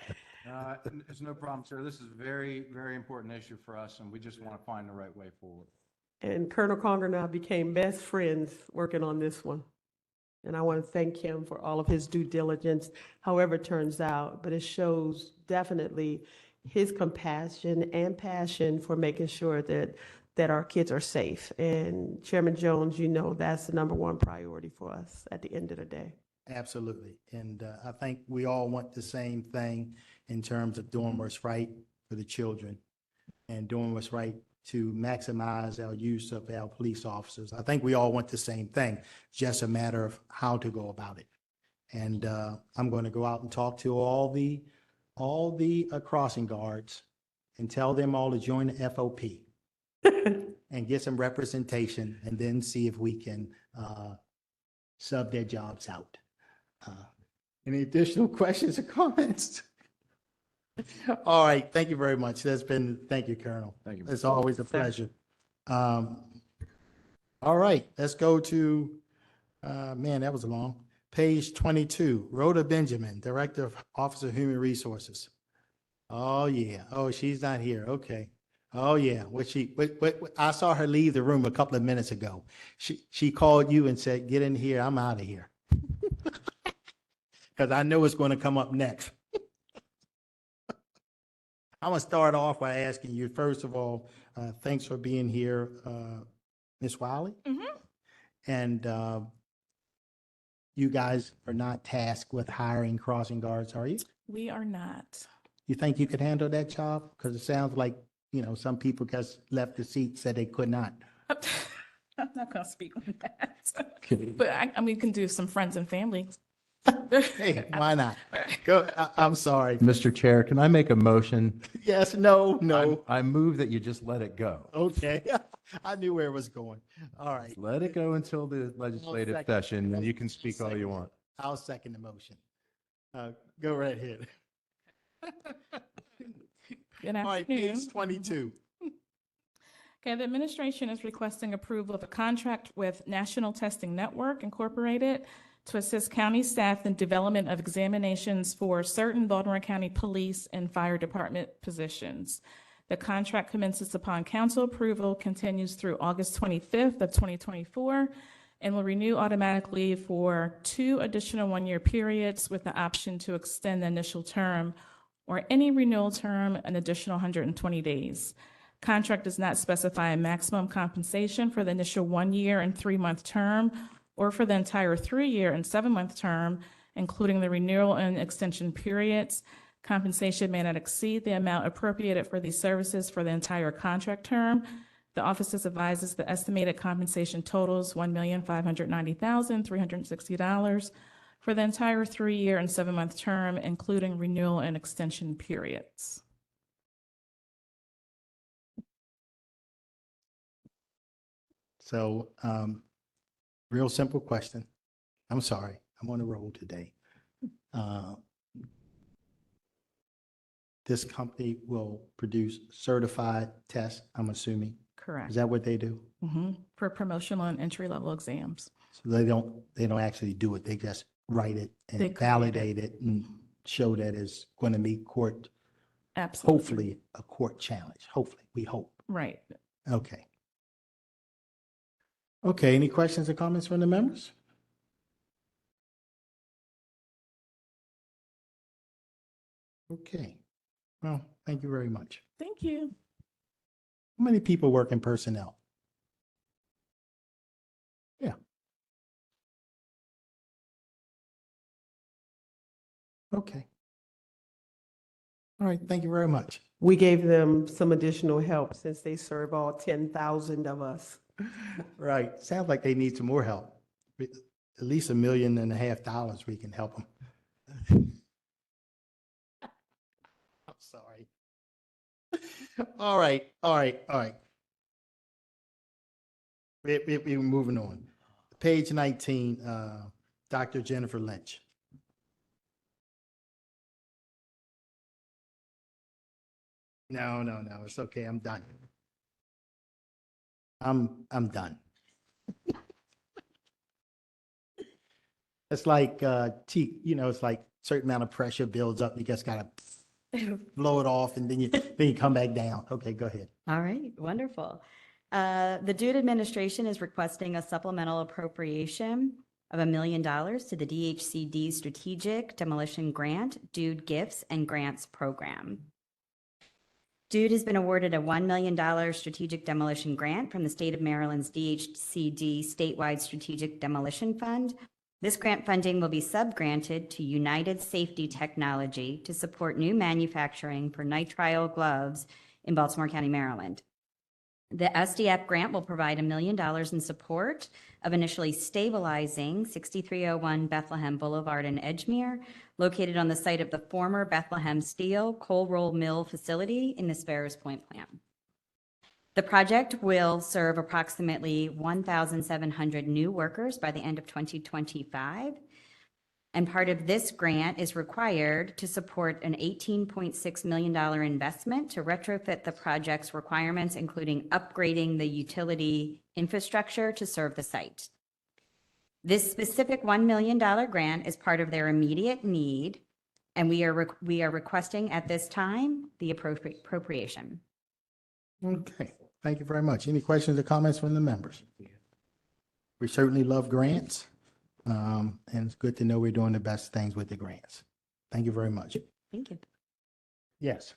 There's no problem, sir. This is a very, very important issue for us, and we just want to find the right way forward. And Colonel Conger and I became best friends working on this one. And I want to thank him for all of his due diligence, however it turns out, but it shows definitely his compassion and passion for making sure that our kids are safe. And Chairman Jones, you know, that's the number one priority for us at the end of the day. Absolutely. And I think we all want the same thing in terms of doing what's right for the children and doing what's right to maximize our use of our police officers. I think we all want the same thing, just a matter of how to go about it. And I'm going to go out and talk to all the crossing guards and tell them all to join the FOP and get some representation and then see if we can sub their jobs out. Any additional questions or comments? All right, thank you very much. Thank you, Colonel. Thank you. It's always a pleasure. All right, let's go to, man, that was long. Page 22, Rhoda Benjamin, Director of Office of Human Resources. Oh, yeah. Oh, she's not here. Okay. Oh, yeah. I saw her leave the room a couple of minutes ago. She called you and said, get in here. I'm out of here. Because I know it's going to come up next. I'm going to start off by asking you, first of all, thanks for being here, Ms. Wiley. And you guys are not tasked with hiring crossing guards, are you? We are not. You think you could handle that job? Because it sounds like, some people just left the seat, said they could not. I'm not going to speak on that. But I mean, we can do some friends and family. Hey, why not? Go, I'm sorry. Mr. Chair, can I make a motion? Yes, no. I move that you just let it go. Okay. I knew where it was going. All right. Let it go until the legislative second. session, and you can speak all you want. I'll second the motion. Go right ahead. Good All right, afternoon. page 22. Okay, the administration is requesting approval of a contract with National Testing Network Incorporated to assist county staff in development of examinations for certain Baltimore County Police and Fire Department positions. The contract commences upon council approval, continues through August 25th of 2024, and will renew automatically for 2 additional one-year periods with the option to extend the initial term or any renewal term an additional 120 days. Contract does not specify a maximum compensation for the initial 1 year and 3-month term or for the entire 3-year and 7-month term, including the renewal and extension periods. Compensation may not exceed the amount appropriated for these services for the entire contract term. The office advises the estimated compensation totals $1,590,360 for the entire 3-year and 7-month term, including renewal and extension periods. So, real simple question. I'm sorry, I'm on a roll today. This company will produce certified tests, I'm assuming. Correct. Is that what they do? For promotional and entry-level exams. So they don't actually do it. They just write it They and create validate it and show that it's going to meet court, Absolutely. hopefully a court challenge. Hopefully, we hope. Right. Okay. Okay, any questions or comments from the members? Okay, well, thank you very much. Thank you. How many people work in personnel? Yeah. Okay. All right, thank you very much. We gave them some additional help since they serve all 10,000 of us. Right, sounds like they need some more help. At least $1.5 million we can help them. I'm sorry. All right, all right, all right. We're moving on. Page 19, Dr. Jennifer Lynch. No, it's okay, I'm done. I'm done. It's like, it's like certain amount of pressure builds up, you just gotta blow it off and then you come back down. Okay, go ahead. All right, wonderful. The Dude administration is requesting a supplemental appropriation of $1 million to the DHCD Strategic Demolition Grant, Dude Gifts and Grants Program. Dude has been awarded a $1 million strategic demolition grant from the state of Maryland's DHCD Statewide Strategic Demolition Fund. This grant funding will be sub-granted to United Safety Technology to support new manufacturing for nitrile gloves in Baltimore County, Maryland. The SDF grant will provide $1 million in support of initially stabilizing 6301 Bethlehem Boulevard in Edgemere, located on the site of the former Bethlehem Steel Coal Roll Mill facility in the Sparrows Point plant. The project will serve approximately 1,700 new workers by the end of 2025. And part of this grant is required to support an $18.6 million investment to retrofit the project's requirements, including upgrading the utility infrastructure to serve the site. This specific $1 million grant is part of their immediate need, and we are requesting at this time the appropriation. Okay, thank you very much. Any questions or comments from the members? We certainly love grants. And it's good to know we're doing the best things with the grants. Thank you very much. Thank you. Yes.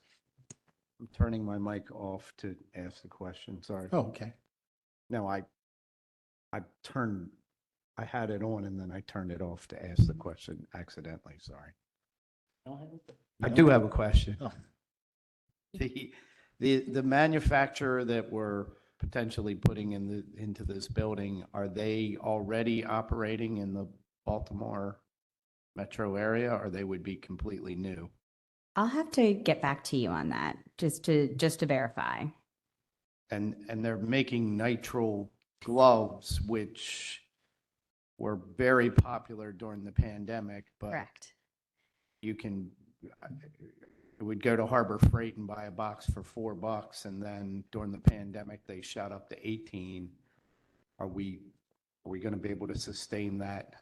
I'm turning my mic off to ask the question. Sorry. Oh, okay. No, I had it on and then I turned it off to ask the question accidentally. Sorry. I do have a question. Oh. The manufacturer that we're potentially putting into this building, are they already operating in the Baltimore metro area, or they would be completely new? I'll have to get back to you on that, just to verify. And they're making nitrile gloves, which were very popular during the pandemic, but Correct. you can, it would go to Harbor Freight and buy a box for $4, and then during the pandemic, they shot up to 18. Are we going to be able to sustain that?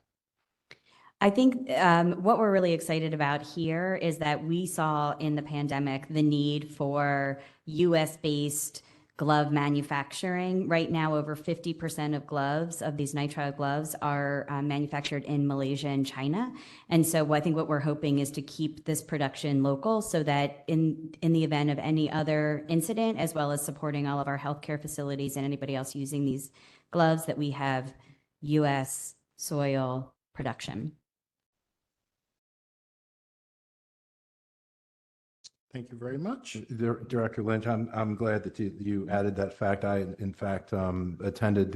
I think what we're really excited about here is that we saw in the pandemic the need for US-based glove manufacturing. Right now, over 50% of gloves, of these nitrile gloves, are manufactured in Malaysia and China. And so I think what we're hoping is to keep this production local so that in the event of any other incident, as well as supporting all of our healthcare facilities and anybody else using these gloves, that we have US soil production. Thank you very much. Director Lynch, I'm glad that you added that fact. I, in fact, attended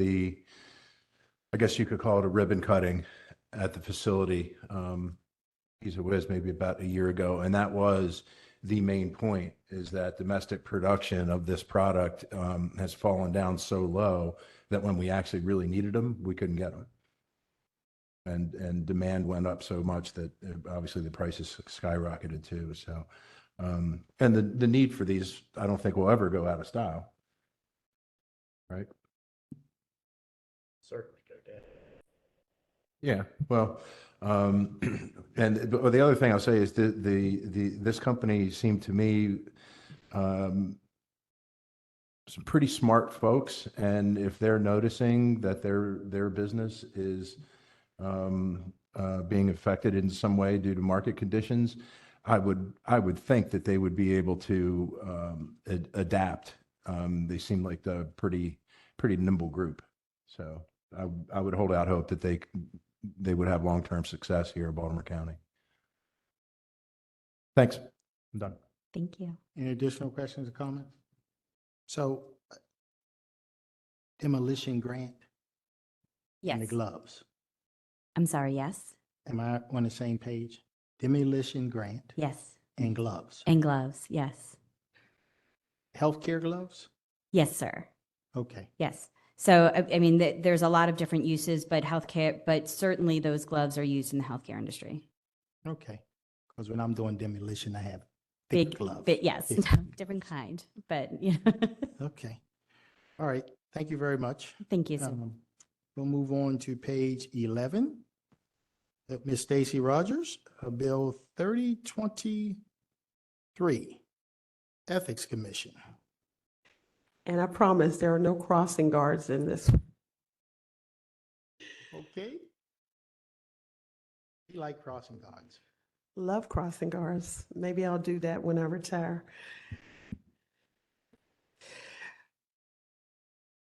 I guess you could call it a ribbon cutting at the facility. It was maybe about a year ago, and that was the main point, is that domestic production of this product has fallen down so low that when we actually really needed them, we couldn't get them. And demand went up so much that obviously the prices skyrocketed too. So. And the need for these, I don't think will ever go out of style. Right? Certainly go down. Yeah, well, and the other thing I'll say is this company seemed to me some pretty smart folks, and if they're noticing that their business is being affected in some way due to market conditions, I would think that they would be able to adapt. They seem like a pretty nimble group, so I would hold out hope that they would have long-term success here in Baltimore County. Thanks. I'm done. Thank you. Any additional questions or comments? So demolition grant and the Yes. gloves. I'm sorry, yes? Am I on the same page? Demolition grant Yes. and gloves. And gloves, yes. Healthcare gloves? Yes, sir. Okay. Yes. So, I mean, there's a lot of different uses, but certainly those gloves are used in the healthcare industry. Okay. Because when I'm doing demolition, I have thick Big, gloves. but yes, Big- different kind, but yeah. Okay. All right. Thank you very much. Thank you, sir. We'll move on to page 11. Ms. Stacy Rogers, Bill 3023, Ethics Commission. And I promise there are no crossing guards in this. Okay. You like crossing guards. Love crossing guards. Maybe I'll do that when I retire.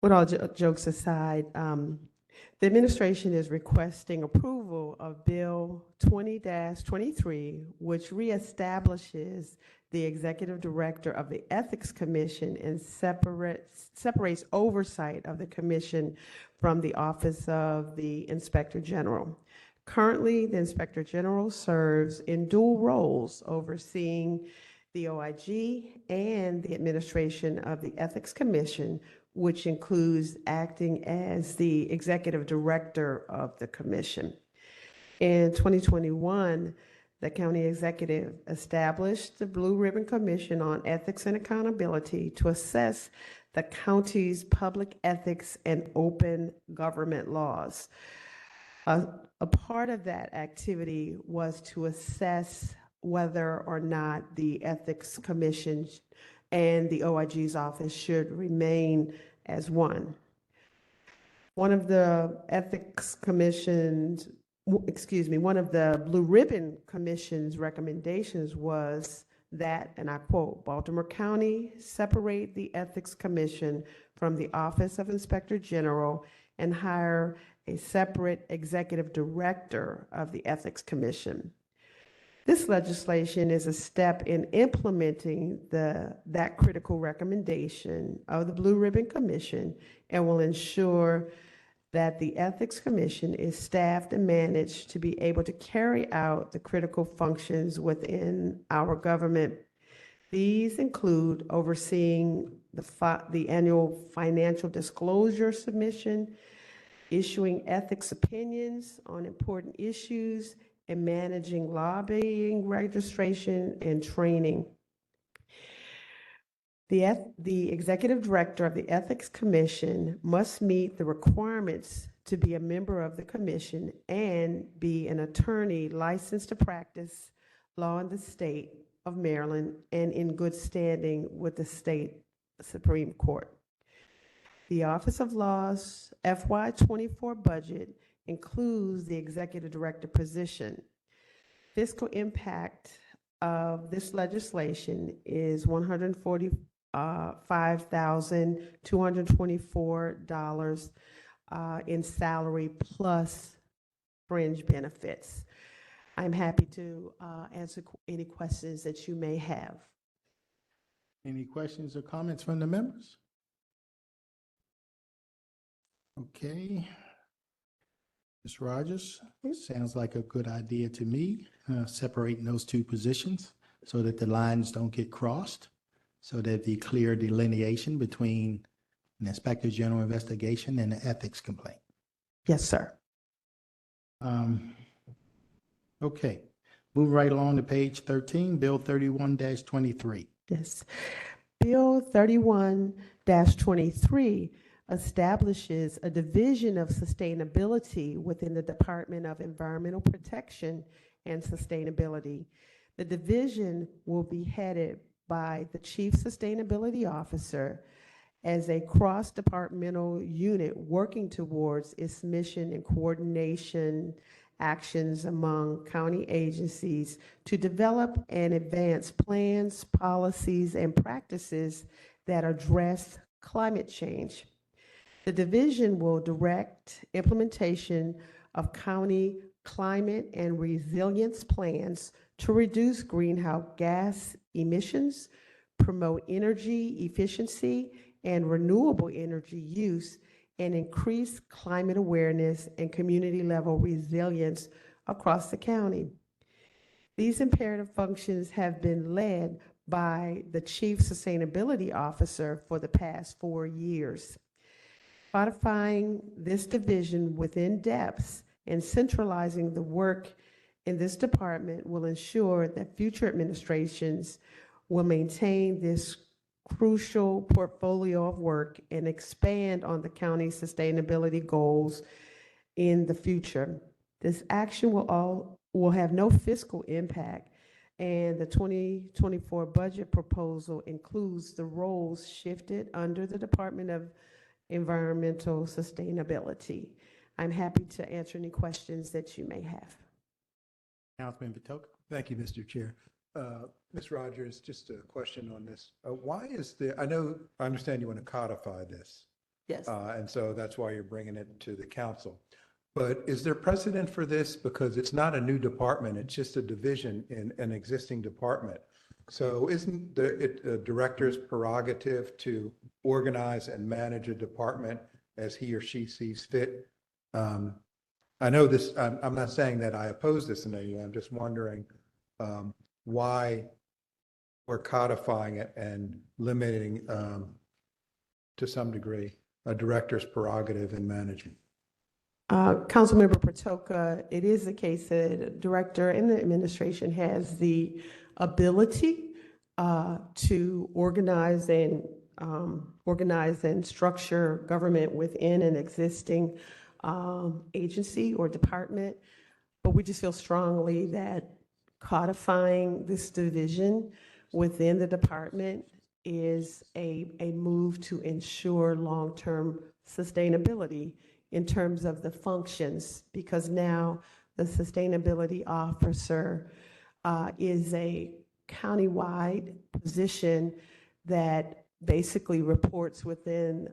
But all jokes aside, the administration is requesting approval of Bill 20-23, which reestablishes the executive director of the Ethics Commission and separates oversight of the commission from the Office of the Inspector General. Currently, the Inspector General serves in dual roles, overseeing the OIG and the administration of the Ethics Commission, which includes acting as the executive director of the commission. In 2021, the county executive established the Blue Ribbon Commission on Ethics and Accountability to assess the county's public ethics and open government laws. A part of that activity was to assess whether or not the Ethics Commission and the OIG's office should remain as one. One of the Ethics Commission's, one of the Blue Ribbon Commission's recommendations was that, and I quote, Baltimore County separate the Ethics Commission from the Office of Inspector General and hire a separate executive director of the Ethics Commission. This legislation is a step in implementing that critical recommendation of the Blue Ribbon Commission and will ensure that the Ethics Commission is staffed and managed to be able to carry out the critical functions within our government. These include overseeing the annual financial disclosure submission, issuing ethics opinions on important issues, and managing lobbying registration and training. The executive director of the Ethics Commission must meet the requirements to be a member of the commission and be an attorney licensed to practice law in the state of Maryland and in good standing with the state Supreme Court. The Office of Law's FY24 budget includes the executive director position. Fiscal impact of this legislation is $145,224 in salary plus fringe benefits. I'm happy to answer any questions that you may have. Any questions or comments from the members? Okay. Ms. Rogers, sounds like a good idea to me, separating those two positions so that the lines don't get crossed, so that the clear delineation between an Inspector General investigation and an ethics complaint. Yes, sir. Okay, move right along to page 13, Bill 31-23. Yes. Bill 31-23 establishes a division of sustainability within the Department of Environmental Protection and Sustainability. The division will be headed by the Chief Sustainability Officer as a cross-departmental unit working towards its mission and coordination actions among county agencies to develop and advance plans, policies, and practices that address climate change. The division will direct implementation of county climate and resilience plans to reduce greenhouse gas emissions, promote energy efficiency and renewable energy use, and increase climate awareness and community-level resilience across the county. These imperative functions have been led by the Chief Sustainability Officer for the past 4 years. Codifying this division within DEPS and centralizing the work in this department will ensure that future administrations will maintain this crucial portfolio of work and expand on the county's sustainability goals in the future. This action will have no fiscal impact, and the 2024 budget proposal includes the roles shifted under the Department of Environmental Sustainability. I'm happy to answer any questions that you may have. Councilman Patoka. Thank you, Mr. Chair. Ms. Rogers, just a question on this. Why is I understand you want to codify this, Yes. and so that's why you're bringing it to the council. But is there precedent for this? Because it's not a new department, it's just a division in an existing department. So isn't it the director's prerogative to organize and manage a department as he or she sees fit? I know this, I'm not saying that I oppose this in any way, I'm just wondering why we're codifying it and limiting, to some degree, a director's prerogative in management. Councilmember Patoka, it is the case that the director and the administration has the ability to organize and structure government within an existing agency or department. But we just feel strongly that codifying this division within the department is a move to ensure long-term sustainability in terms of the functions, because now the sustainability officer is a countywide position that basically reports within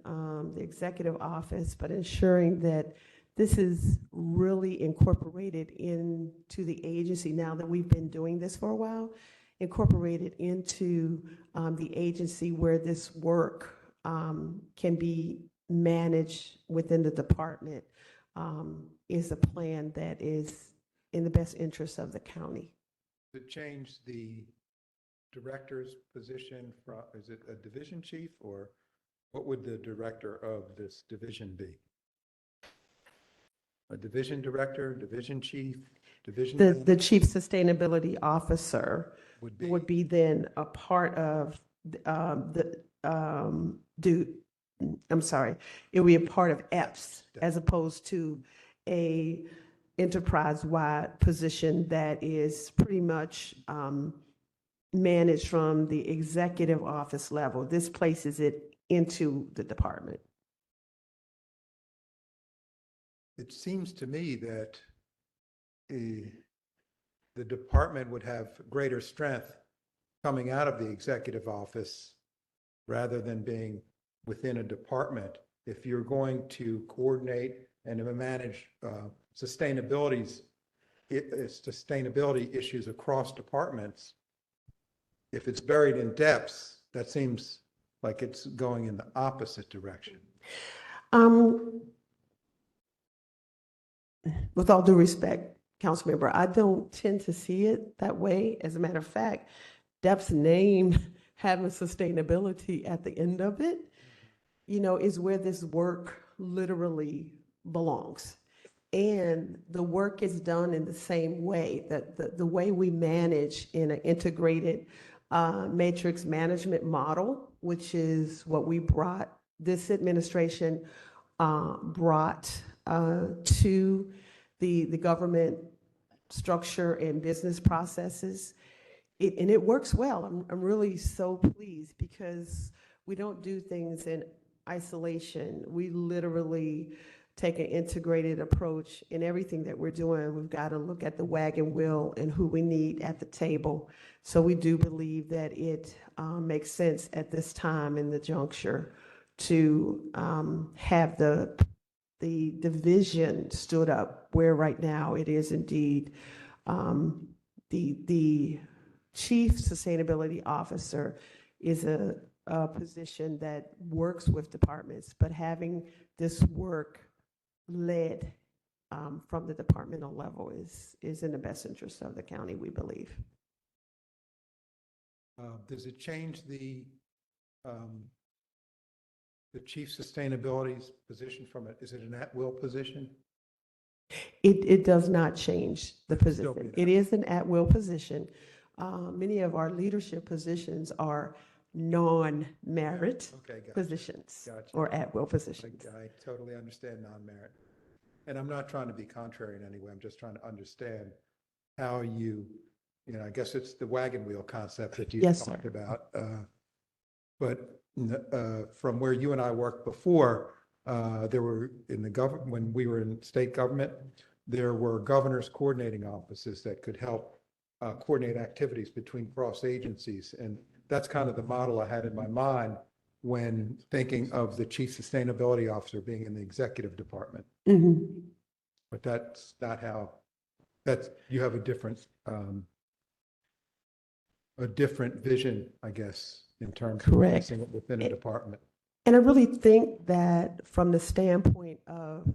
the executive office, but ensuring that this is really incorporated into the agency now that we've been doing this for a while, incorporated into the agency where this work can be managed within the department is a plan that is in the best interest of the county. To change the director's position from, is it a division chief, or what would the director of this division be? A division director, division chief, division? The Chief Sustainability Officer would be then a part of it would be a part of EPS as opposed to a enterprise-wide position that is pretty much managed from the executive office level. This places it into the department. It seems to me that the department would have greater strength coming out of the executive office rather than being within a department. If you're going to coordinate and manage sustainability issues across departments, if it's buried in depths, that seems like it's going in the opposite direction. With all due respect, Councilmember, I don't tend to see it that way. As a matter of fact, DEP's name having sustainability at the end of it, is where this work literally belongs. And the work is done in the same way, that the way we manage in an integrated matrix management model, which is what this administration brought to the government structure and business processes. And it works well. I'm really so pleased because we don't do things in isolation. We literally take an integrated approach in everything that we're doing. We've got to look at the wagon wheel and who we need at the table. So we do believe that it makes sense at this time in the juncture to have the division stood up, where right now it is indeed the chief sustainability officer is a position that works with departments, but having this work led from the departmental level is in the best interest of the county, we believe. Does it change the chief sustainability's position from it? Is it an at-will position? It does not change the Still be position. an It is an at-will position. Many of our leadership positions are non-merit Okay, gotcha. positions Gotcha. or at-will positions. I totally understand non-merit. And I'm not trying to be contrary in any way. I'm just trying to understand how I guess it's the wagon wheel concept that you Yes, sir. talked about. But from where you and I worked before, there were in the government, when we were in state government, there were governors coordinating offices that could help coordinate activities between cross agencies. And that's kind of the model I had in my mind when thinking of the chief sustainability officer being in the executive department. Mhm. But that's not how, you have a different vision, I guess, in terms of Correct. placing it within a department. And I really think that from the standpoint of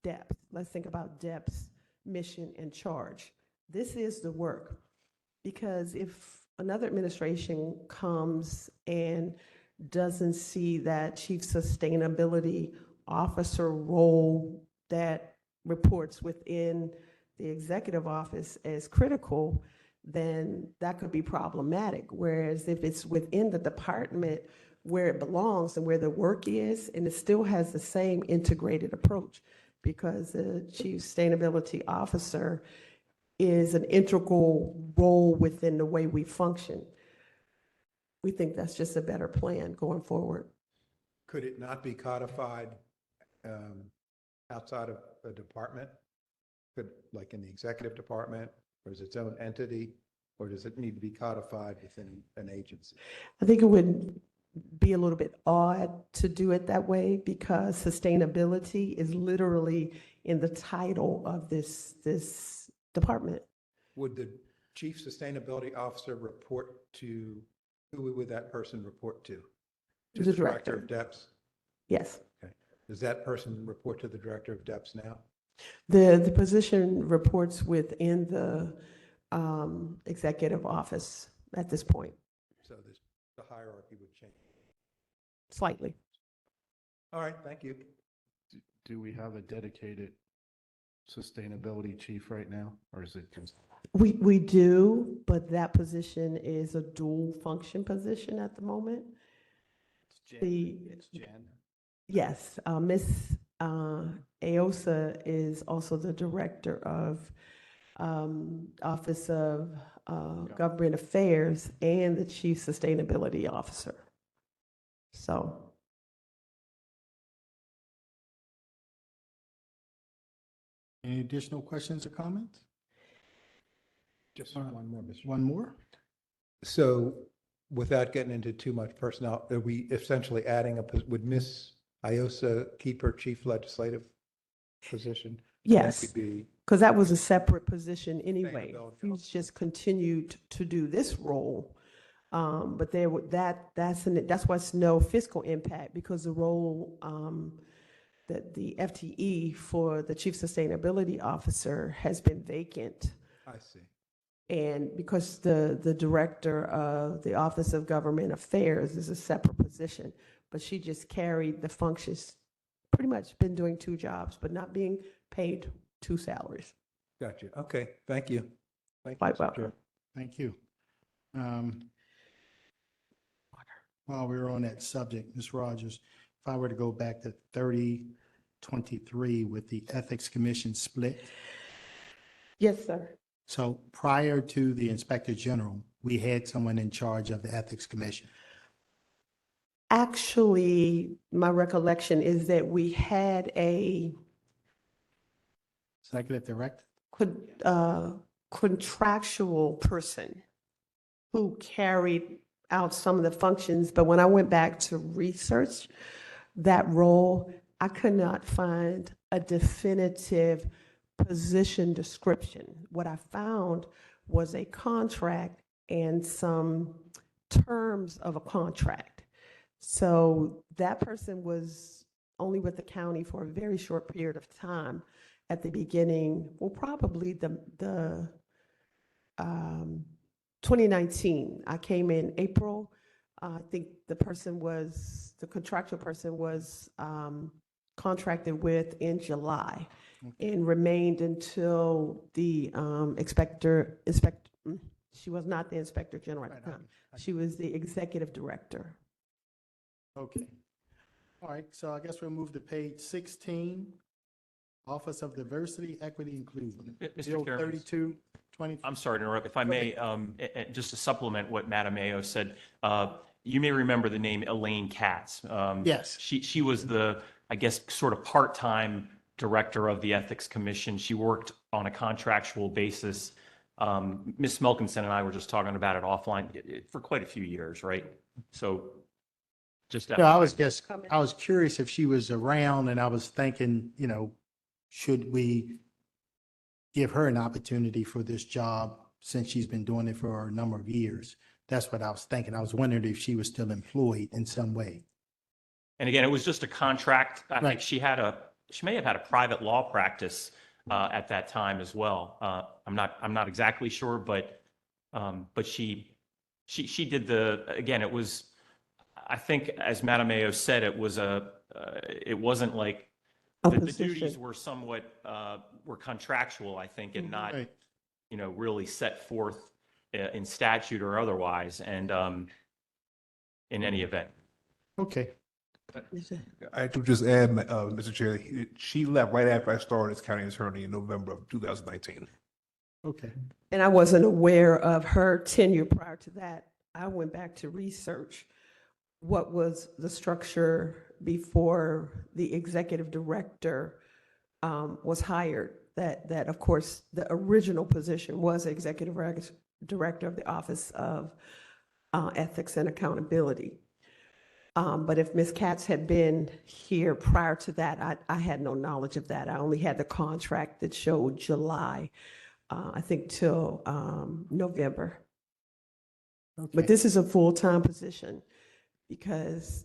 depth, let's think about depth, mission, and charge. This is the work. Because if another administration comes and doesn't see that chief sustainability officer role that reports within the executive office as critical, then that could be problematic. Whereas if it's within the department where it belongs and where the work is, and it still has the same integrated approach, because the chief sustainability officer is an integral role within the way we function. We think that's just a better plan going forward. Could it not be codified outside of a department? Like in the executive department, or is its own entity, or does it need to be codified within an agency? I think it would be a little bit odd to do it that way because sustainability is literally in the title of this department. Would the chief sustainability officer report to, who would that person report to? To The the director director. of DEPS? Yes. Okay. Does that person report to the director of DEPS now? The position reports within the executive office at this point, So the hierarchy would change. slightly. All right, thank you. Do we have a dedicated sustainability chief right now, or is it just? We do, but that position is a dual function position at the moment. It's Jen. Yes, Ms. Aosa is also the director of Office of Government Affairs and the Chief Sustainability Officer. So, Any additional questions or comments? Just one more, Mr. One more? So without getting into too much personnel, are we essentially adding would Ms. Iosa keep her chief legislative position? yes, That could be, because that was a separate position anyway. Sustainability She's officer. just continued to do this role. But there, that's what's no fiscal impact because the role that the FTE for the Chief Sustainability Officer has been vacant. I see. And because the director of the Office of Government Affairs is a separate position, but she just carried the functions, pretty much been doing two jobs, but not being paid two salaries. Gotcha. Okay, thank you. Thank you, Quite Mr. welcome. Chair. Thank you. While we're on that subject, Ms. Rogers, if I were to go back to 3023 with the Ethics Commission split, Yes, sir. so prior to the Inspector General, we had someone in charge of the Ethics Commission. Actually, my recollection is that we had a Executive Director? contractual person who carried out some of the functions, but when I went back to research that role, I could not find a definitive position description. What I found was a contract and some terms of a contract. So that person was only with the county for a very short period of time at the beginning, well, probably the 2019. I came in April. I think the contractual person was contracted with in July and remained until the she was not the inspector general at the time. She was the executive director. Okay. All right, so I guess we'll move to page 16, Office of Diversity, Equity, Inclusion. Mr. Bill Chairman. 3220. I'm sorry to interrupt. If I may, just to supplement what Madam Mayo said, you may remember the name Elaine Katz. Yes. She was the, I guess, sort of part-time director of the Ethics Commission. She worked on a contractual basis. Ms. Melkinson and I were just talking about it offline for quite a few years, right? So just that. No, I was curious if she was around, and I was thinking, should we give her an opportunity for this job since she's been doing it for a number of years? That's what I was thinking. I was wondering if she was still employed in some way. And again, it was just a contract. I think Right. she may have had a private law practice at that time as well. I'm not exactly sure, but she did again, it was, I think, as Madam Mayo said, it wasn't like the duties Position. were somewhat were contractual, I think, and not Right. really set forth in statute or otherwise. And in any event. Okay. I to just add, Mr. Chair, she left right after I started as county attorney in November of 2019. Okay. And I wasn't aware of her tenure prior to that. I went back to research what was the structure before the executive director was hired. That of course, the original position was executive director of the Office of Ethics and Accountability. But if Ms. Katz had been here prior to that, I had no knowledge of that. I only had the contract that showed July, I think till November. But this is a full-time position because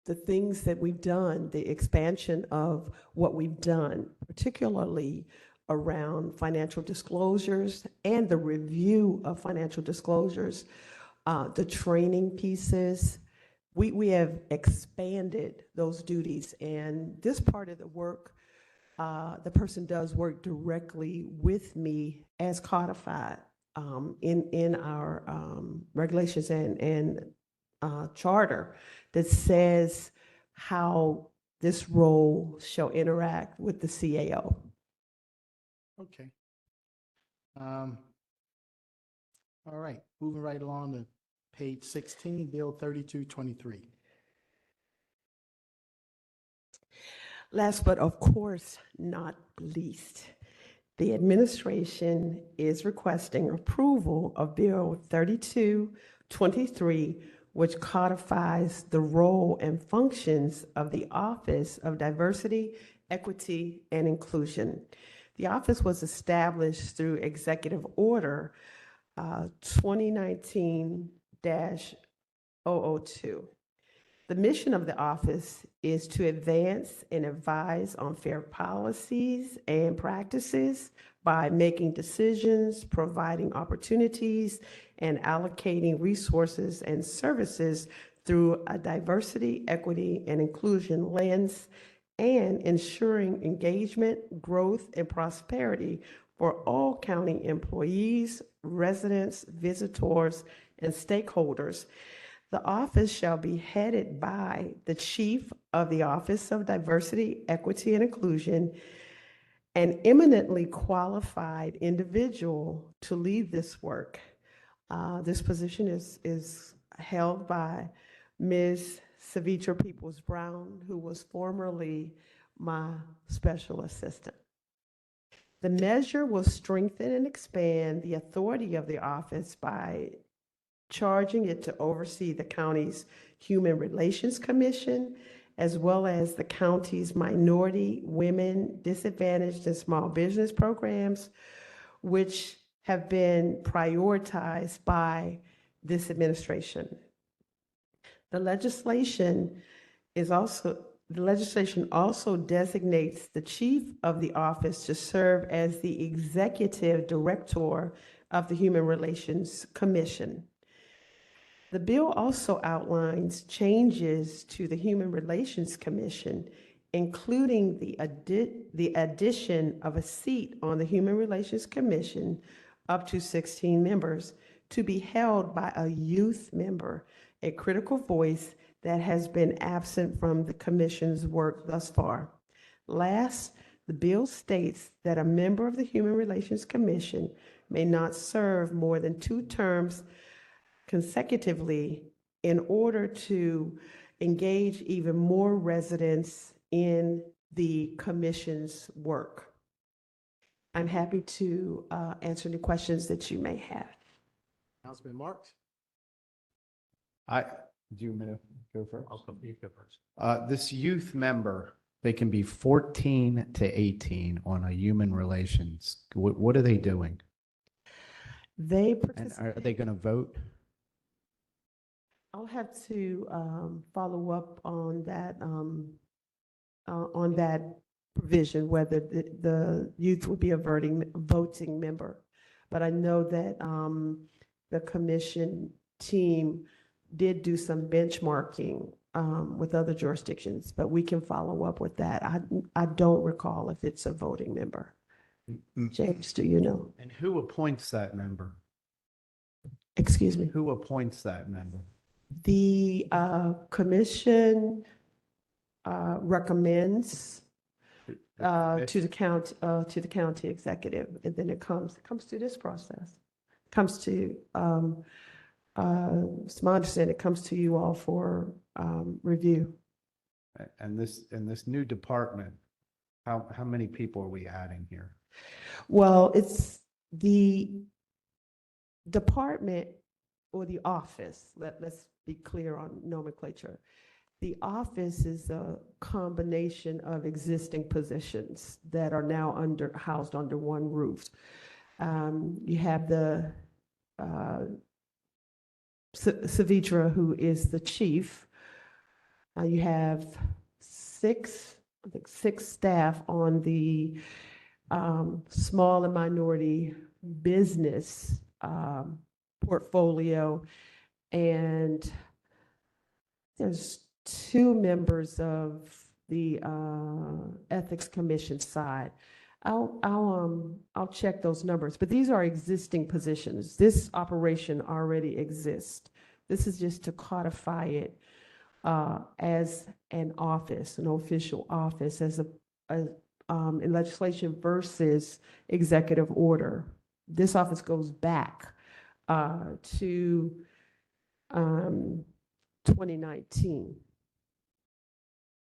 the things that we've done, the expansion of what we've done, particularly around financial disclosures and the review of financial disclosures, the training pieces, we have expanded those duties. And this part of the work, the person does work directly with me as codified in our regulations and charter that says how this role shall interact with the CAO. Okay. All right, moving right along to page 16, Bill 3223. Last but of course not least, the administration is requesting approval of Bill 3223, which codifies the role and functions of the Office of Diversity, Equity, and Inclusion. The office was established through Executive Order 2019-002. The mission of the office is to advance and advise on fair policies and practices by making decisions, providing opportunities, and allocating resources and services through a diversity, equity, and inclusion lens, and ensuring engagement, growth, and prosperity for all county employees, residents, visitors, and stakeholders. The office shall be headed by the Chief of the Office of Diversity, Equity, and Inclusion, an eminently qualified individual to lead this work. This position is held by Ms. Savitra Peoples-Brown, who was formerly my special assistant. The measure will strengthen and expand the authority of the office by charging it to oversee the county's Human Relations Commission, as well as the county's minority, women, disadvantaged, and small business programs, which have been prioritized by this administration. The legislation also designates the chief of the office to serve as the executive director of the Human Relations Commission. The bill also outlines changes to the Human Relations Commission, including the addition of a seat on the Human Relations Commission up to 16 members to be held by a youth member, a critical voice that has been absent from the commission's work thus far. Last, the bill states that a member of the Human Relations Commission may not serve more than 2 terms consecutively in order to engage even more residents in the commission's work. I'm happy to answer any questions that you may have. Councilman Marks? Do you want me to go first? You go first. This youth member, they can be 14 to 18 on a human relations. What are they doing? They And participate. are they going to vote? I'll have to follow up on that provision, whether the youth will be a voting member. But I know that the commission team did do some benchmarking with other jurisdictions, but we can follow up with that. I don't recall if it's a voting member. James, do you know? And who appoints that member? Excuse me. Who appoints that member? The commission recommends to the county executive, and then it comes through this process. Comes to it's my understanding it comes to you all for review. And this new department, how many people are we adding here? Well, it's the department or the office. Let's be clear on nomenclature. The office is a combination of existing positions that are now housed under one roof. You have the Savitra, who is the chief. You have six staff on the small and minority business portfolio, and there's 2 members of the Ethics Commission side. I'll check those numbers, but these are existing positions. This operation already exists. This is just to codify it as an office, an official office, in legislation versus executive order. This office goes back to 2019.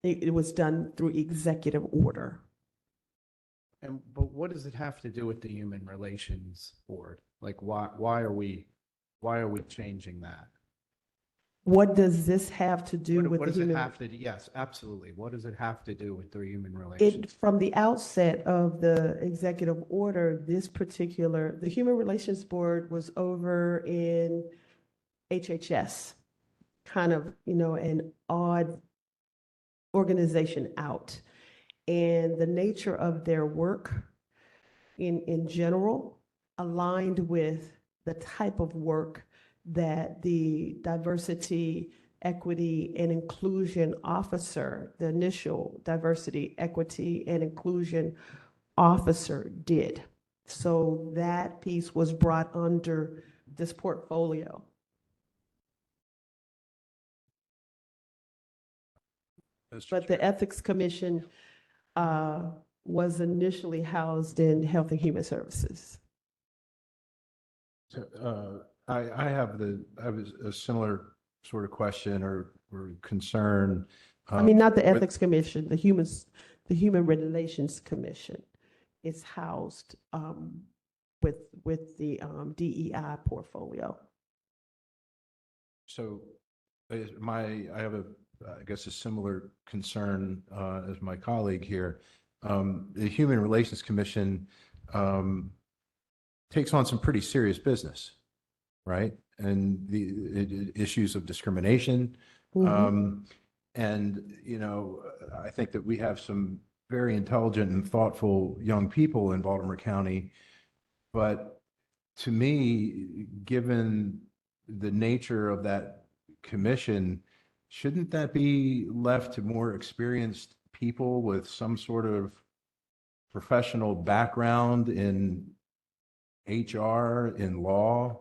It was done through executive order. But what does it have to do with the Human Relations Board? Like, why are we changing that? What does this have to do with What the does it human? have to do? Yes, absolutely. What does it have to do with the Human Relations? From the outset of the executive order, the Human Relations Board was over in HHS, kind of, an odd organization out. And the nature of their work in general aligned with the type of work that the diversity, equity, and inclusion officer, the initial diversity, equity, and inclusion officer did. So that piece was brought under this portfolio. But the Ethics Commission was initially housed in Health and Human Services. I have a similar sort of question or concern. I mean, not the with- Ethics Commission, the Human Relations Commission is housed with the DEI portfolio. So I have I guess a similar concern as my colleague here. The Human Relations Commission takes on some pretty serious business, right? And the issues of discrimination. And, you know, I think that we have some very intelligent and thoughtful young people in Baltimore County. But to me, given the nature of that commission, shouldn't that be left to more experienced people with some sort of professional background in HR, in law,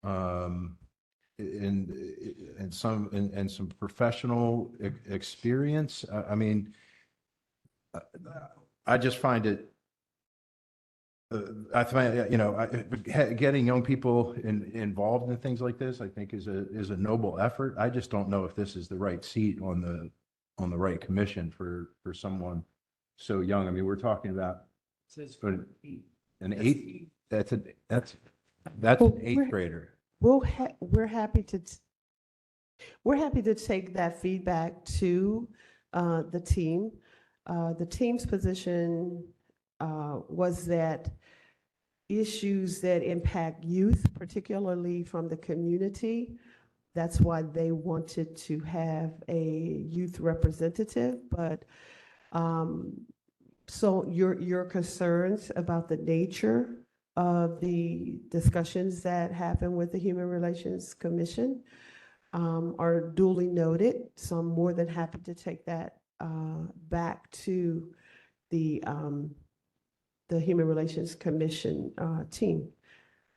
and some professional experience? I mean, I just find it, I find, you know, getting young people involved in things like this, I think is a noble effort. I just don't know if this is the right seat on the right commission for someone so young. I mean, we're talking about an eighth, that's an eighth grader. We're happy to, we're happy to take that feedback to the team. The team's position was that issues that impact youth, particularly from the community, that's why they wanted to have a youth representative. But so your concerns about the nature of the discussions that happen with the Human Relations Commission are duly noted. So I'm more than happy to take that back to the Human Relations Commission team,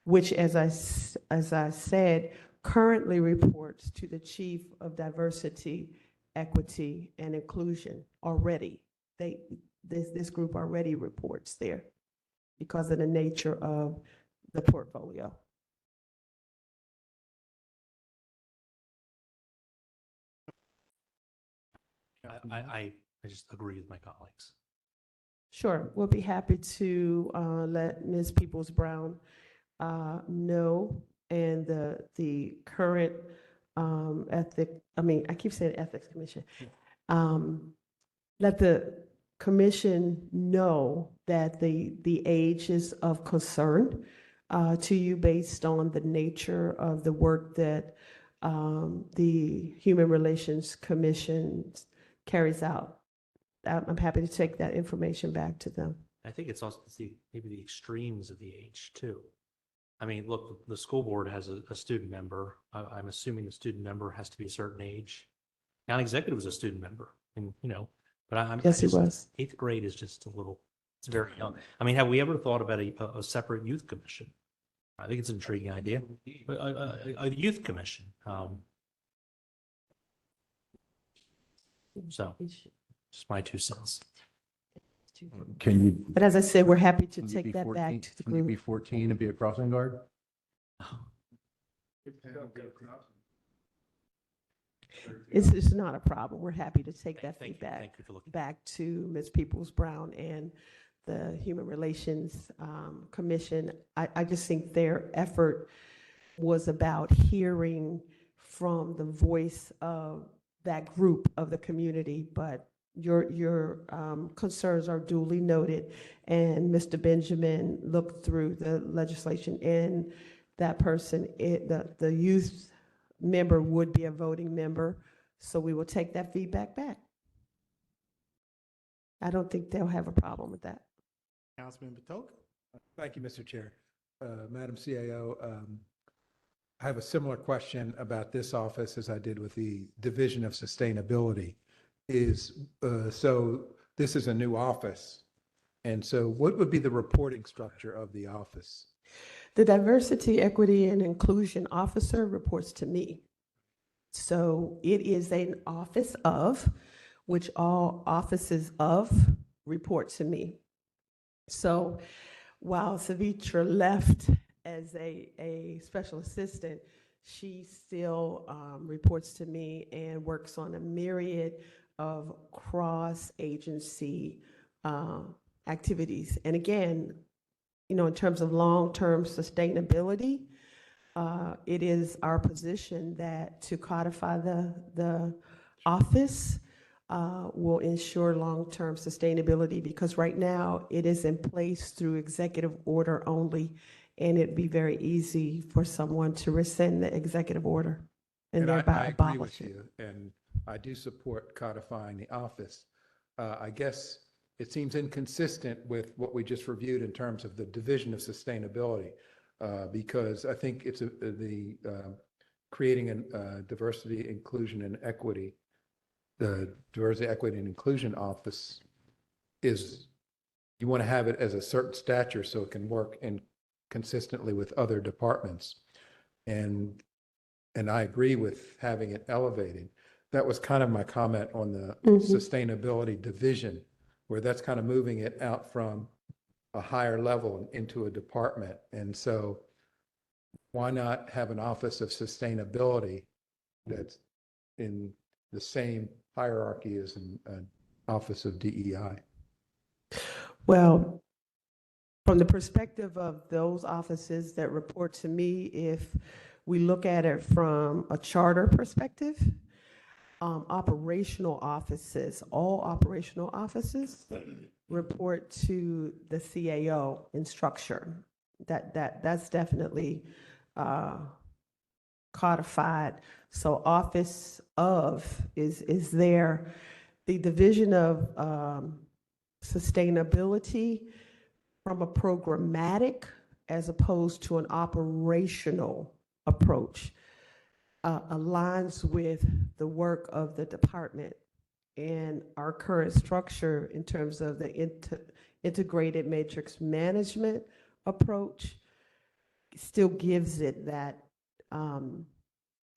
which, as I said, currently reports to the Chief of Diversity, Equity, and Inclusion already. This group already reports there because of the nature of the portfolio. I just agree with my colleagues. Sure, we'll be happy to let Ms. Peoples-Brown know, and the current I keep saying Ethics Commission. Let the commission know that the age is of concern to you based on the nature of the work that the Human Relations Commission carries out. I'm happy to take that information back to them. I think it's also maybe the extremes of the age too. I mean, look, the school board has a student member. I'm assuming the student member has to be a certain age. County executive was a student member, and you know, but Yes, he was. Eighth grade is just a little. It's very young. I mean, have we ever thought about a separate youth commission? I think it's an intriguing idea. A youth commission. So, just my 2 cents. Can you? But as I said, we're happy to Can you take be that 14? back to the Can you be group. 14 and be a crossing guard? It's not a problem. We're happy to take that Thank you. feedback Thank you for looking. back to Ms. Peoples-Brown and the Human Relations Commission. I just think their effort was about hearing from the voice of that group of the community, but your concerns are duly noted, and Mr. Benjamin looked through the legislation, and that person, the youth member would be a voting member, so we will take that feedback back. I don't think they'll have a problem with that. Councilman Batok? Thank you, Mr. Chair. Madam CAO, I have a similar question about this office as I did with the Division of Sustainability. So this is a new office, and so what would be the reporting structure of the office? The Diversity, Equity, and Inclusion Officer reports to me. So it is an office of, which all offices of report to me. So while Savitra left as a special assistant, she still reports to me and works on a myriad of cross-agency activities. And again, you know, in terms of long-term sustainability, it is our position that to codify the office will ensure long-term sustainability, because right now it is in place through executive order only, and it'd be very easy for someone to rescind the executive order and I thereby agree abolish with it. you, and I do support codifying the office. I guess it seems inconsistent with what we just reviewed in terms of the division of sustainability, because I think it's creating a diversity, inclusion, and equity. The diversity, equity, and inclusion office is, you want to have it as a certain stature so it can work in consistently with other departments. And I agree with having it elevated. That was kind of my comment on the sustainability division, where that's kind of moving it out from a higher level and into a department. And so why not have an office of sustainability that's in the same hierarchy as an office of DEI? Well, from the perspective of those offices that report to me, if we look at it from a charter perspective, operational offices, all operational offices report to the CAO in structure. That's definitely codified. So office of is there. The division of sustainability from a programmatic as opposed to an operational approach aligns with the work of the department and our current structure in terms of the integrated matrix management approach still gives it that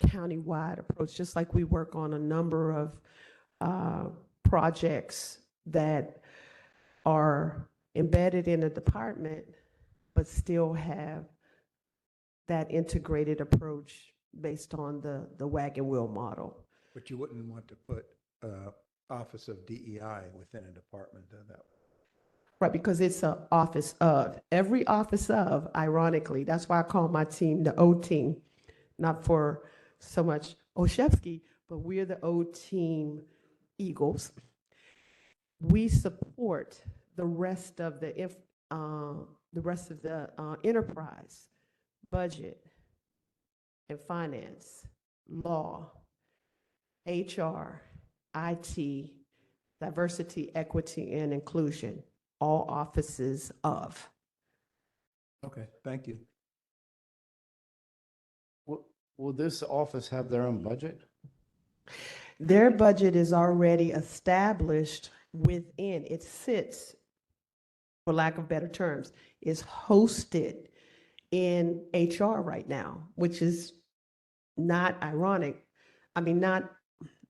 countywide approach, just like we work on a number of projects that are embedded in a department, but still have that integrated approach based on the wagon wheel model. But you wouldn't want to put Office of DEI within a department, though, that. Right, because it's an office of. Every office of, ironically, that's why I call my team the O team, not for so much Olszewski, but we're the O team Eagles. We support the rest of the enterprise, budget and finance, law, HR, IT, diversity, equity, and inclusion, all offices of. Okay, thank you. Will this office have their own budget? Their budget is already established within, it sits, for lack of better terms, is hosted in HR right now, which is not ironic. I mean, not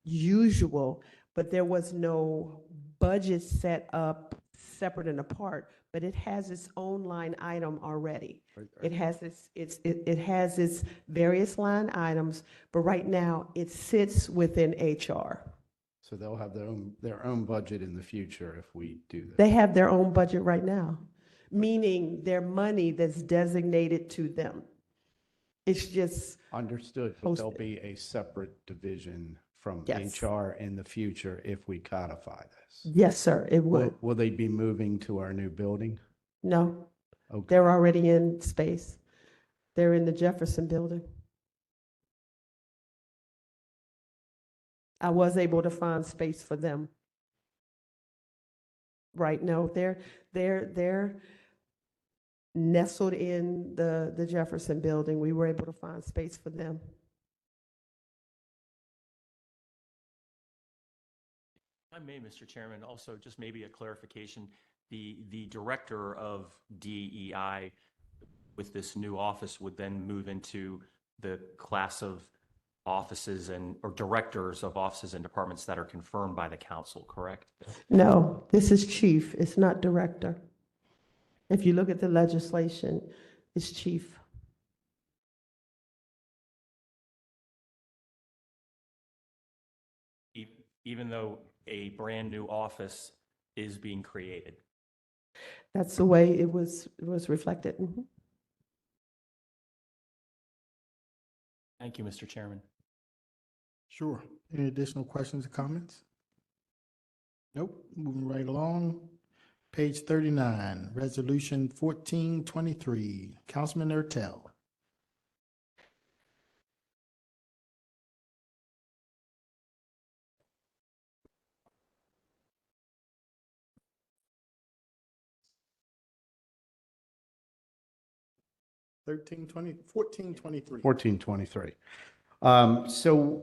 usual, but there was no budget set up separate and apart, but it has its own line item already. It has it has its various line items, but right now it sits within HR. So they'll have their own budget in the future if we do that. They have their own budget right now, meaning their money that's designated to them. It's just Understood, but there'll hosted. be a separate division from Yes. HR in the future if we codify this. Yes, sir, it would. Will they be moving to our new building? No, Okay. they're already in space. They're in the Jefferson Building. I was able to find space for them. Right, no, they're nestled in the Jefferson Building. We were able to find space for them. If I may, Mr. Chairman, also just maybe a clarification. The director of DEI with this new office would then move into the class of offices or directors of offices and departments that are confirmed by the council, correct? No, this is chief, it's not director. If you look at the legislation, it's chief. Even though a brand-new office is being created. That's the way it was reflected. Mhm. Thank you, Mr. Chairman. Sure. Any additional questions or comments? Nope. Moving right along. Page 39, Resolution 1423, Councilman Ertel. Fourteen twenty-three. 1423. So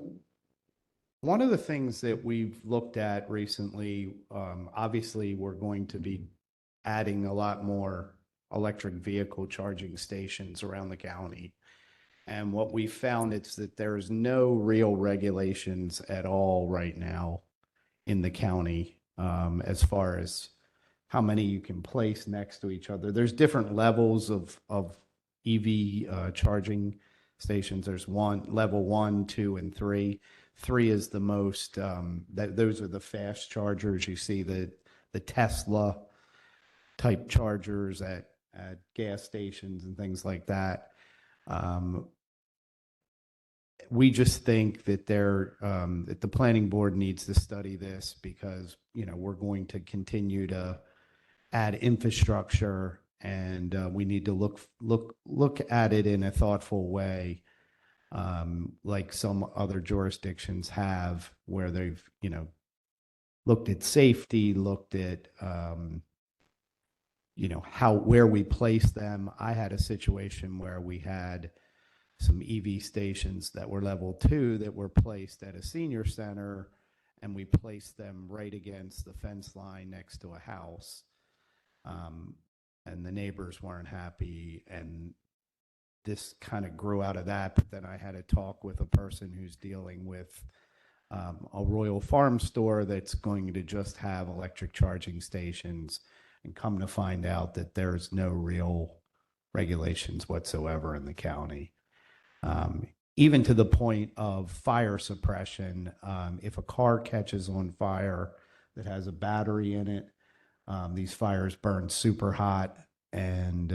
one of the things that we've looked at recently, obviously, we're going to be adding a lot more electric vehicle charging stations around the county. And what we found is that there's no real regulations at all right now in the county as far as how many you can place next to each other. There's different levels of EV charging stations. There's level 1, 2, and 3. 3 is the most, those are the fast chargers. You see the Tesla type chargers at gas stations and things like that. We just think that that the planning board needs to study this because, we're going to continue to add infrastructure, and we need to look at it in a thoughtful way, like some other jurisdictions have, where they've looked at safety, looked at where we place them. I had a situation where we had some EV stations that were level 2 that were placed at a senior center, and we placed them right against the fence line next to a house. And the neighbors weren't happy, and this kind of grew out of that. But then I had a talk with a person who's dealing with a Royal Farm store that's going to just have electric charging stations, and come to find out that there's no real regulations whatsoever in the county. Even to the point of fire suppression, if a car catches on fire that has a battery in it, these fires burn super hot, and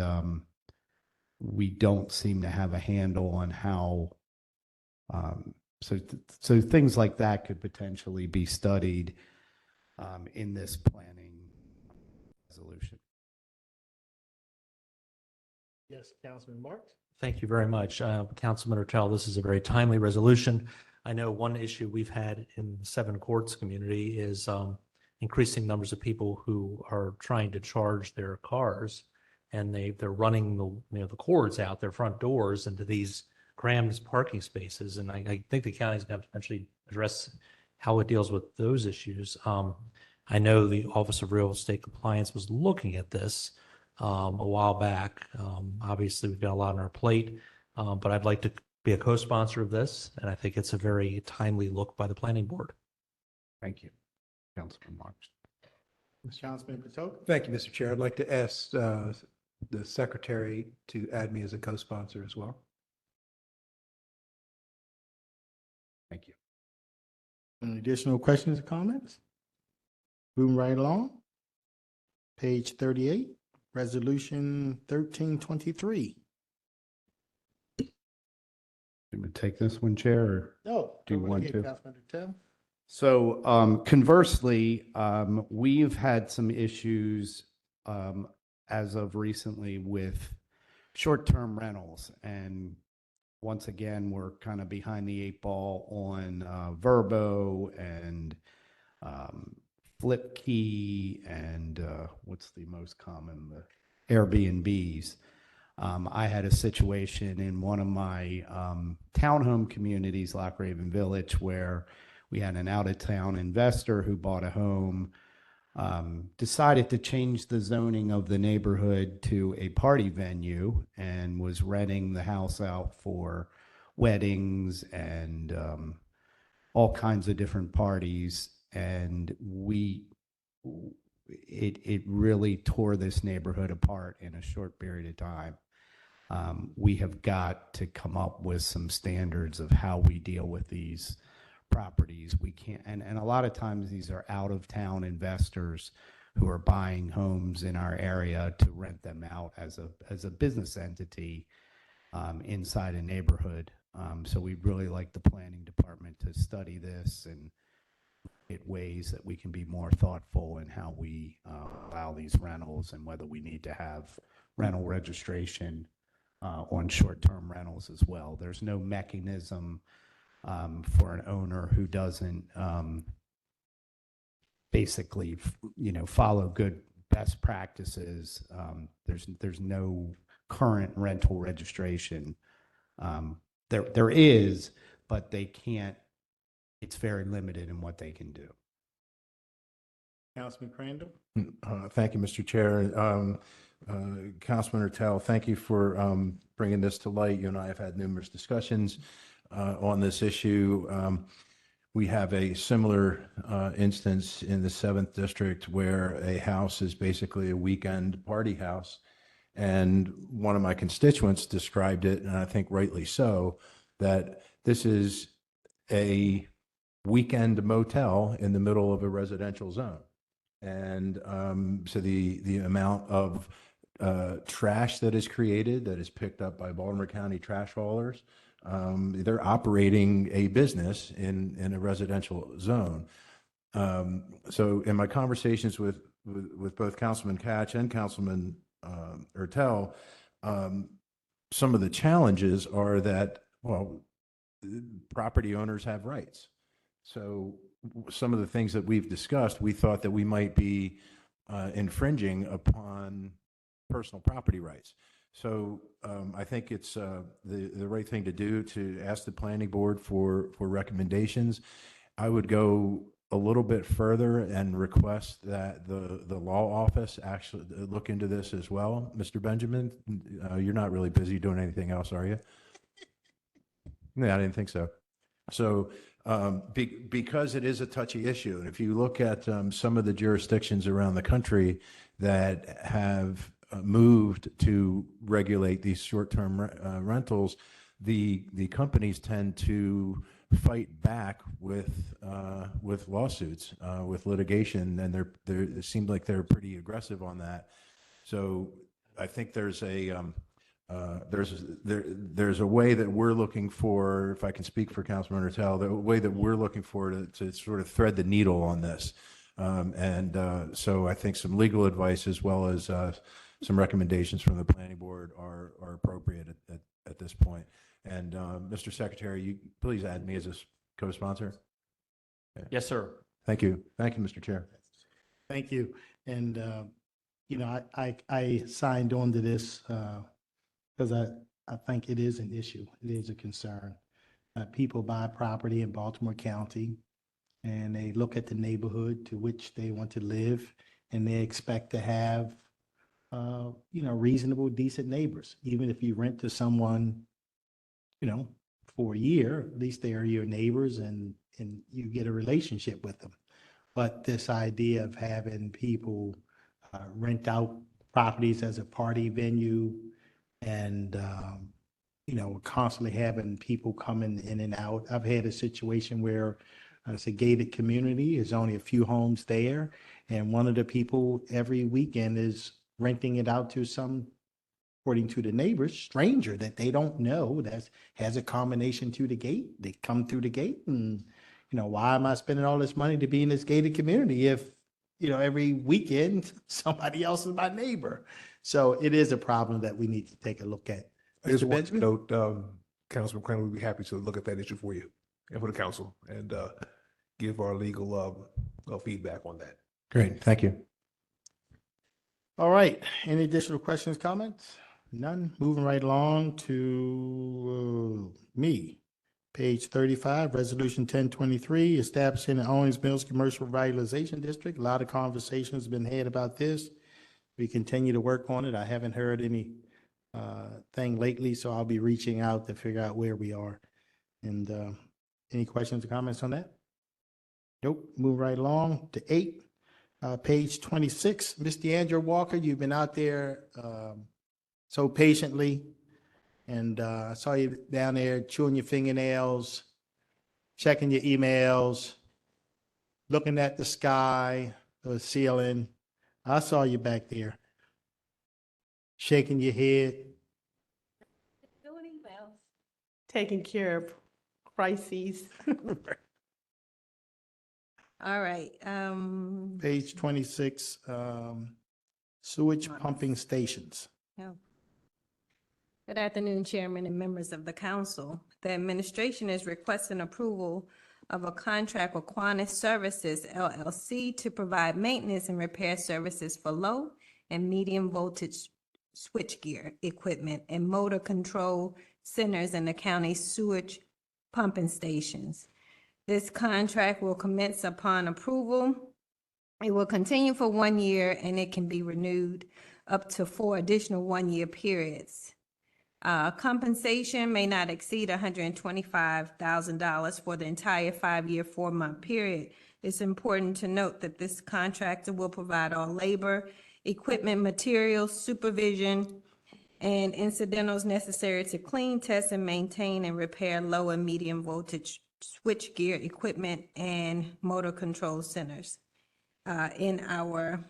we don't seem to have a handle on how. So things like that could potentially be studied in this planning resolution. Yes, Councilman Marks? Thank you very much. Councilman Ertel, this is a very timely resolution. I know one issue we've had in the Seven Courts community is increasing numbers of people who are trying to charge their cars, and they're running the cords out their front doors into these crammed parking spaces. And I think the county's going to potentially address how it deals with those issues. I know the Office of Real Estate Compliance was looking at this a while back. Obviously, we've got a lot on our plate, but I'd like to be a co-sponsor of this, and I think it's a very timely look by the planning board. Thank you, Councilman Marks. Councilman Patoka? Thank you, Mr. Chair. I'd like to ask the secretary to add me as a co-sponsor as well. Thank you. Any additional questions or comments? Moving right along. Page 38, Resolution 1323. You would take this one, Chair, or? No. Do you go right want ahead, to? Councilman Ertel. So conversely, we've had some issues as of recently with short-term rentals. And once again, we're kind of behind the 8 ball on Verbo and Flipkey and what's the most common? The Airbnbs. I had a situation in one of my townhome communities, Lock Raven Village, where we had an out-of-town investor who bought a home, decided to change the zoning of the neighborhood to a party venue, and was renting the house out for weddings and all kinds of different parties. And it really tore this neighborhood apart in a short period of time. We have got to come up with some standards of how we deal with these properties. We can't, and a lot of times these are out of town investors who are buying homes in our area to rent them out as a business entity inside a neighborhood. So we'd really like the planning department to study this and ways that we can be more thoughtful in how we allow these rentals and whether we need to have rental registration on short-term rentals as well. There's no mechanism for an owner who doesn't basically, follow good best practices. There's no current rental registration. There is, but they can't. It's very limited in what they can do. Councilman Crandall? Thank you, Mr. Chair. Councilman Ertel, thank you for bringing this to light. You and I have had numerous discussions on this issue. We have a similar instance in the 7th District where a house is basically a weekend party house. And one of my constituents described it, and I think rightly so, that this is a weekend motel in the middle of a residential zone. And so the amount of trash that is created, that is picked up by Baltimore County trash haulers, they're operating a business in a residential zone. So in my conversations with both Councilman Catch and Councilman Ertel, some of the challenges are that, well, property owners have rights. So some of the things that we've discussed, we thought that we might be infringing upon personal property rights. So I think it's the right thing to do to ask the planning board for recommendations. I would go a little bit further and request that the law office actually look into this as well. Mr. Benjamin, you're not really busy doing anything else, are you? No, I didn't think so. So because it is a touchy issue, and if you look at some of the jurisdictions around the country that have moved to regulate these short-term rentals, the companies tend to fight back with lawsuits, with litigation, and it seems like they're pretty aggressive on that. So I think there's a way that we're looking for, if I can speak for Councilman Ertel, the way that we're looking for to sort of thread the needle on this. So I think some legal advice as well as some recommendations from the planning board are appropriate at this point. And Mr. Secretary, you please add me as a co-sponsor. Yes, sir. Thank you. Thank you, Mr. Chair. Thank you. And, I signed on to this because I think it is an issue. It is a concern. People buy property in Baltimore County and they look at the neighborhood to which they want to live and they expect to have, reasonable, decent neighbors. Even if you rent to someone, for a year, at least they are your neighbors and you get a relationship with them. But this idea of having people rent out properties as a party venue and, constantly having people coming in and out. I've had a situation where it's a gated community, there's only a few homes there, and one of the people every weekend is renting it out to some, according to the neighbors, stranger that they don't know that has a combination to the gate. They come through the gate and, why am I spending all this money to be in this gated community if, every weekend somebody else is my neighbor? So it is a problem that we need to take a look at. I just Mr. want to Benjamin? note, Councilman Crandall would be happy to look at that issue for you and for the council and give our legal feedback on that. Great. Thank you. All right. Any additional questions, comments? None. Moving right along to me. Page 35, Resolution 1023, establishing the Owings Mills Commercial Revitalization District. A lot of conversations been had about this. We continue to work on it. I haven't heard any thing lately, so I'll be reaching out to figure out where we are. And any questions or comments on that? Nope. Move right along to 8. Page 26, Ms. Deandra Walker, you've been out there so patiently. And I saw you down there chewing your fingernails, checking your emails, looking at the sky, the ceiling. I saw you back there shaking your head. Taking care of crises. All right, Page 26, sewage pumping stations. no. Good afternoon, Chairman and members of the council. The administration is requesting approval of a contract with Quantis Services LLC to provide maintenance and repair services for low and medium voltage switchgear equipment and motor control centers in the county's sewage pumping stations. This contract will commence upon approval. It will continue for 1 year and it can be renewed up to 4 additional one-year periods. Compensation may not exceed $125,000 for the entire 5-year, 4-month period. It's important to note that this contractor will provide all labor, equipment, materials, supervision, and incidentals necessary to clean, test, and maintain and repair low and medium voltage switchgear equipment and motor control centers in our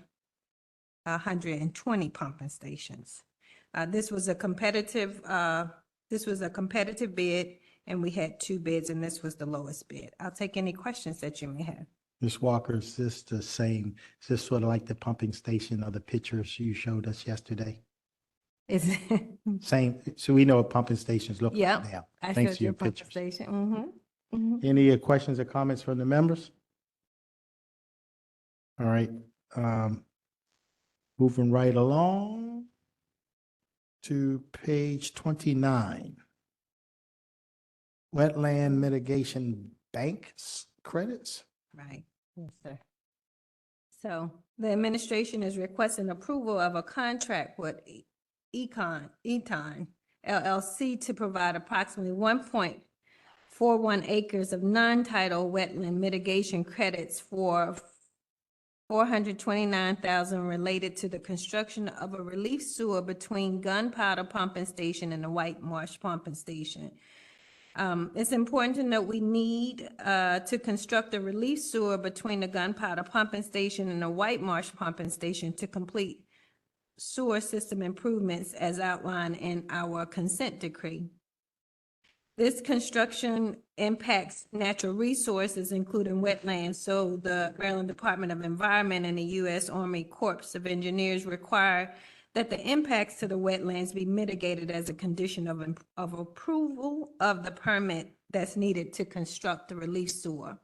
120 pumping stations. This was a competitive bid, and we had 2 bids, and this was the lowest bid. I'll take any questions that you may have. Ms. Walker, is this the same, is this sort of like the pumping station or the pictures you showed us yesterday? Is it? Same, so we know what pumping stations look Yeah, like now. I Thanks showed to you your a pumping pictures. station. Any questions or comments from the members? All right, moving right along to page 29. Wetland mitigation banks credits. Right, yes, sir. So the administration is requesting approval of a contract with Eton LLC to provide approximately 1.41 acres of non-tidal wetland mitigation credits for $429,000 related to the construction of a relief sewer between Gunpowder Pumping Station and the White Marsh Pumping Station. It's important to note we need to construct a relief sewer between the Gunpowder Pumping Station and the White Marsh Pumping Station to complete sewer system improvements as outlined in our consent decree. This construction impacts natural resources, including wetlands, so the Maryland Department of Environment and the U.S. Army Corps of Engineers require that the impacts to the wetlands be mitigated as a condition of approval of the permit that's needed to construct the relief sewer.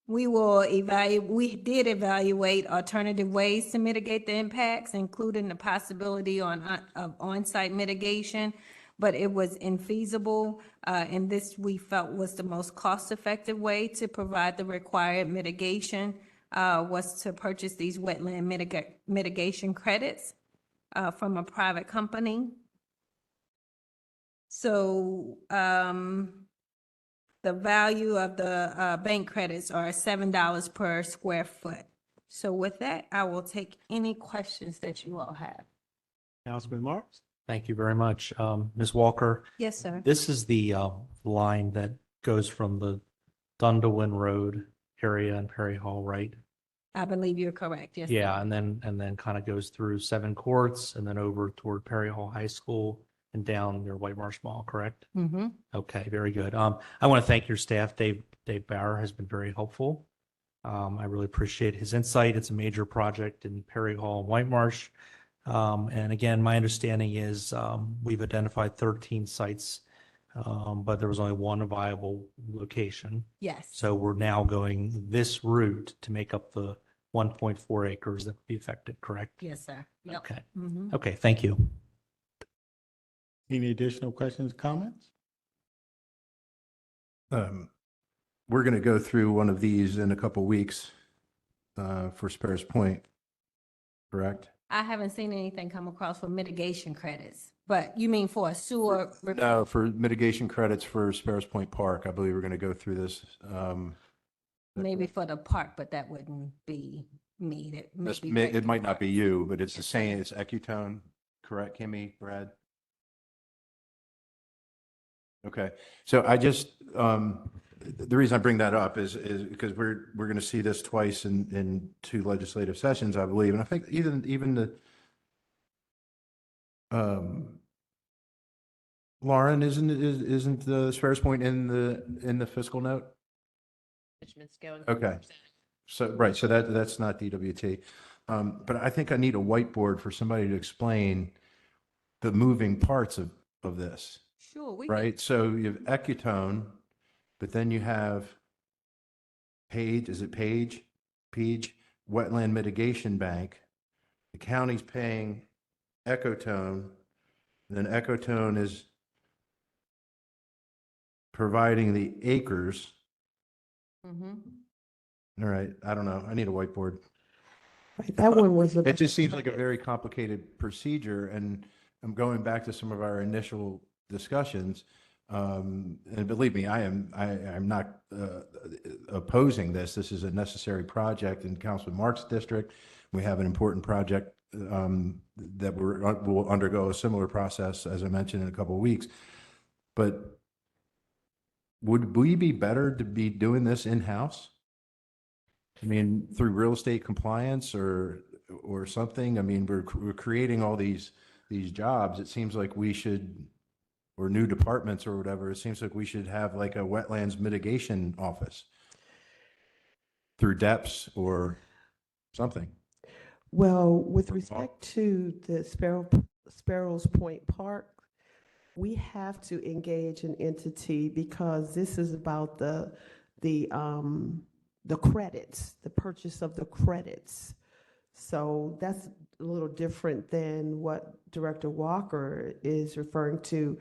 We did evaluate alternative ways to mitigate the impacts, including the possibility of on-site mitigation, but it was infeasible, and this we felt was the most cost-effective way to provide the required mitigation, was to purchase these wetland mitigation credits from a private company. So the value of the bank credits are $7 per square foot. So with that, I will take any questions that you all have. Councilman Marks? Thank you very much. Ms. Walker, Yes, sir. this is the line that goes from the Dundawin Road area in Perry Hall, right? I believe you're correct. Yes. Yeah, sir. and then kind of goes through 7 Courts and then over toward Perry Hall High School and down near White Marsh Mall, correct? Mm-hmm. Okay, very good. I want to thank your staff. Dave Bauer has been very helpful. I really appreciate his insight. It's a major project in Perry Hall and White Marsh. And again, my understanding is we've identified 13 sites, but there was only one viable location. Yes. So we're now going this route to make up the 1.4 acres that would be affected, correct? Yes, sir. Yep. Okay. Mm-hmm. Okay, thank you. Any additional questions, comments? We're going to go through one of these in a couple weeks for Sparrows Point, correct? I haven't seen anything come across for mitigation credits, but you mean for a sewer? No, for mitigation credits for Sparrows Point Park. I believe we're going to go through this. Maybe for the park, but that wouldn't be me. It might not be you, but it's the same, it's Ecutone, correct, Kimmy, Brad? Okay, so I just, the reason I bring that up is because we're going to see this twice in 2 legislative sessions, I believe. And I think even the, Lauren, isn't the Sparrows Point in the fiscal note? management's going. Okay. So, right, so that's not DWT. But I think I need a whiteboard for somebody to explain the moving parts of this, Sure, we. right? So you have Ecutone, but then you have Page, is it Page? Page Wetland Mitigation Bank. The county's paying Ecotone, then Ecotone is providing the acres. Mhm. All right, I don't know. I need a whiteboard. Right, that one was. It just seems like a very complicated procedure, and I'm going back to some of our initial discussions. And believe me, I'm not opposing this. This is a necessary project in Councilman Mark's district. We have an important project that will undergo a similar process, as I mentioned, in a couple of weeks. But would we be better to be doing this in-house? I mean, through real estate compliance or something? I mean, we're creating all these jobs. It seems like we should, or new departments or whatever, it seems like we should have like a wetlands mitigation office through DEPS or something. Well, with respect to the Sparrows Point Park, we have to engage an entity because this is about the credits, the purchase of the credits. So that's a little different than what Director Walker is referring to.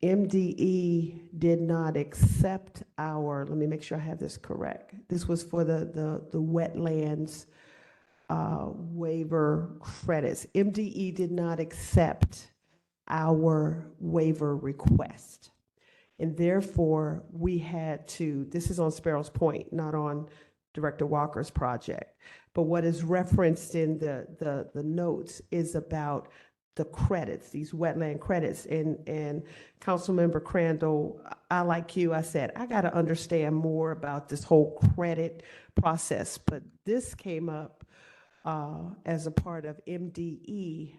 MDE did not accept our, let me make sure I have this correct. This was for the wetlands waiver credits. MDE did not accept our waiver request. And therefore, we had to, this is on Sparrows Point, not on Director Walker's project. But what is referenced in the notes is about the credits, these wetland credits. And Councilmember Crandall, I like you, I said, I got to understand more about this whole credit process. But this came up as a part of MDE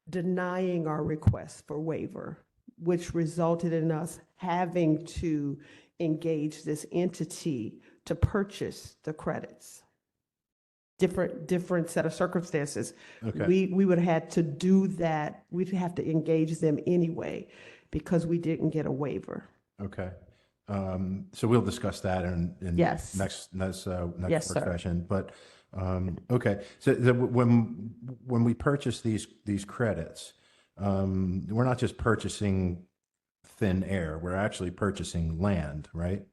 denying our request for waiver, which resulted in us having to engage this entity to purchase the credits. Different set of circumstances. Okay. We would have had to do that. We'd have to engage them anyway because we didn't get a waiver. Okay. So we'll discuss that in Yes. next Yes, work sir. session. But okay, so when we purchase these credits, we're not just purchasing thin air. We're actually purchasing land, right?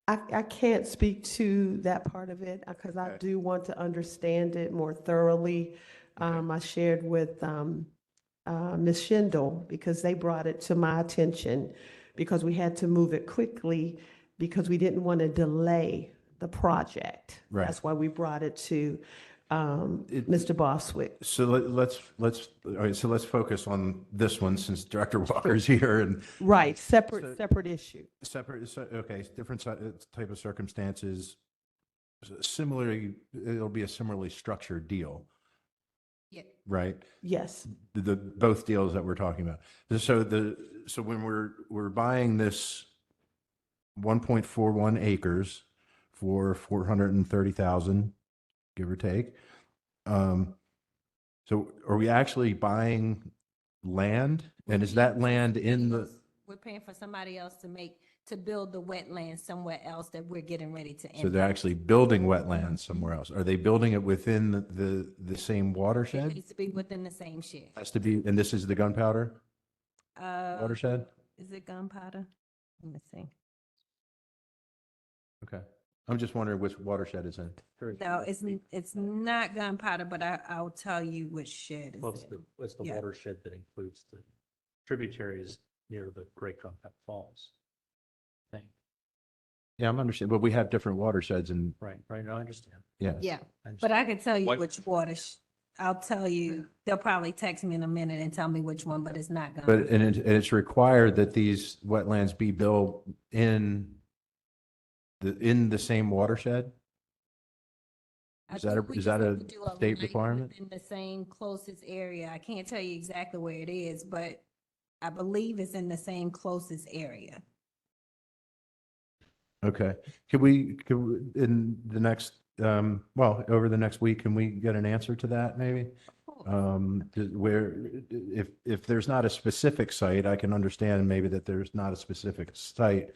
I can't speak to that part of it because I Okay. do want to understand it more thoroughly. I shared with Ms. Schindel because they brought it to my attention because we had to move it quickly because we didn't want to delay the project. Right. That's why we brought it to Mr. Boswick. So all right, so let's focus on this one since Director Walker's here and Right, So- separate issue. okay, different type of circumstances. Similarly, it'll be a similarly structured deal, Yeah. right? Yes, The both deals that we're talking about. So when we're buying this 1.41 acres for 430,000, give or take. So are we actually buying land? And is that land in the, We're paying for somebody else to build the wetland somewhere else that we're getting ready to so they're enter. actually building wetlands somewhere else? Are they building it within the same It watershed? needs to be within the same shed. Has to be, and this is the gunpowder watershed? Is it gunpowder? Let me see. Okay. I'm just wondering which watershed is in. No, it's not gunpowder, but I'll tell you which shed Well, it's in. it's the Yeah. watershed that includes the tributaries near the Great Compact Falls thing. Yeah, I'm understanding, but we have different watersheds and, Right, no, I understand. yeah. Yeah, I understand. but I can tell you What- which I'll tell you, they'll probably text me in a minute and tell me which one, but it's not But, gunpowder. and it's required that these wetlands be built in the same watershed? I Is that think we is just that have a to do state line requirement? within the same closest area. I can't tell you exactly where it is, but I believe it's in the same closest area. Okay. In the next, over the next week, can we get an answer to that maybe? Where, if there's not a specific site, I can understand maybe that there's not a specific site,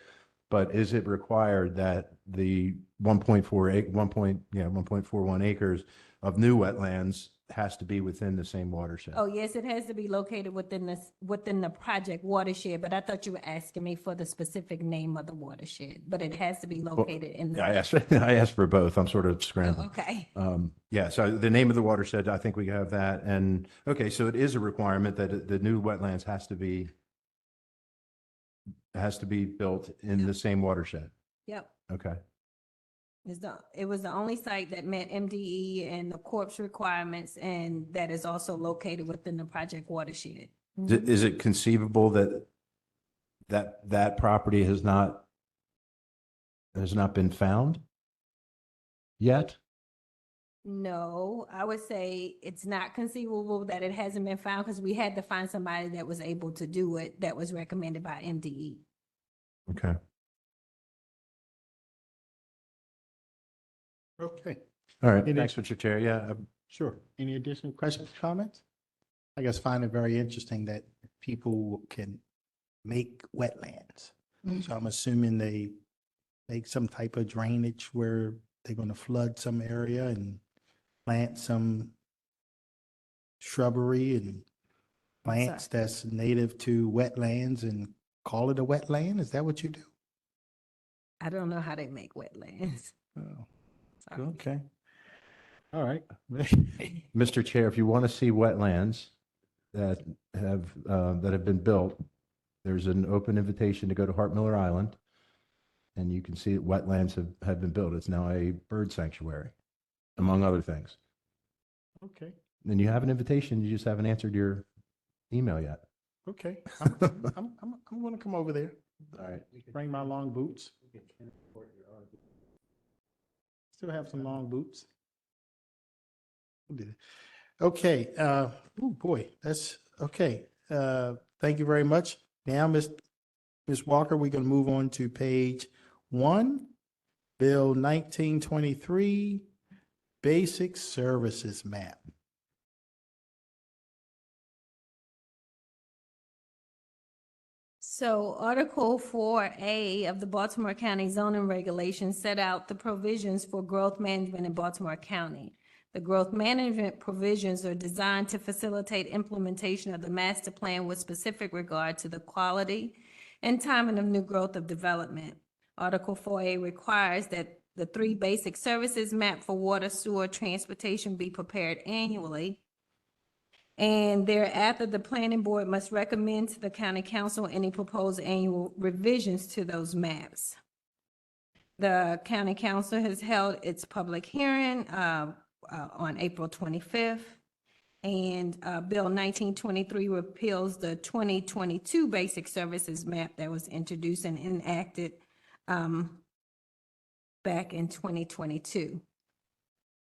but is it required that the 1.41 acres of new wetlands has to be within the same watershed? Oh, yes, it has to be located within within the project watershed, but I thought you were asking me for the specific name of the watershed, but it has to be located in the. I asked for both. I'm sort of Oh, scrambling. okay. Yeah, so the name of the watershed, I think we have that. And, okay, so it is a requirement that the new wetlands has to be built in the same watershed. Yep. Okay. It was the only site that met MDE and the corp's requirements, and that is also located within the project watershed. Is it conceivable that property has not been found yet? No, I would say it's not conceivable that it hasn't been found because we had to find somebody that was able to do it that was recommended by MDE. Okay. Okay, All right. Any- Thanks, Mr. Chair. Yeah. sure. Any additional questions, comments? I guess find it very interesting that people can make wetlands. So I'm assuming they make some type of drainage where they're going to flood some area and plant some shrubbery and plants that's native to wetlands and call it a wetland? Is that what you do? I don't know how they make wetlands. Oh, Sorry. okay. All right. Mr. Chair, if you want to see wetlands that have been built, there's an open invitation to go to Hart Miller Island, and you can see that wetlands have been built. It's now a bird sanctuary, among other things. Okay, And you have an invitation, you just haven't answered your email yet. okay. I'm going to come over there. All right. Bring my long boots. Still have some long boots. Okay, oh boy, that's, okay. Thank you very much. Now, Ms. Walker, we're gonna move on to page 1, Bill 1923, Basic Services Map. So Article 4A of the Baltimore County zoning regulations set out the provisions for growth management in Baltimore County. The growth management provisions are designed to facilitate implementation of the master plan with specific regard to the quality and timing of new growth of development. Article 4A requires that the 3 basic services map for water, sewer, transportation be prepared annually. And thereafter, the planning board must recommend to the county council any proposed annual revisions to those maps. The county council has held its public hearing on April 25th. And Bill 1923 repeals the 2022 basic services map that was introduced and enacted back in 2022.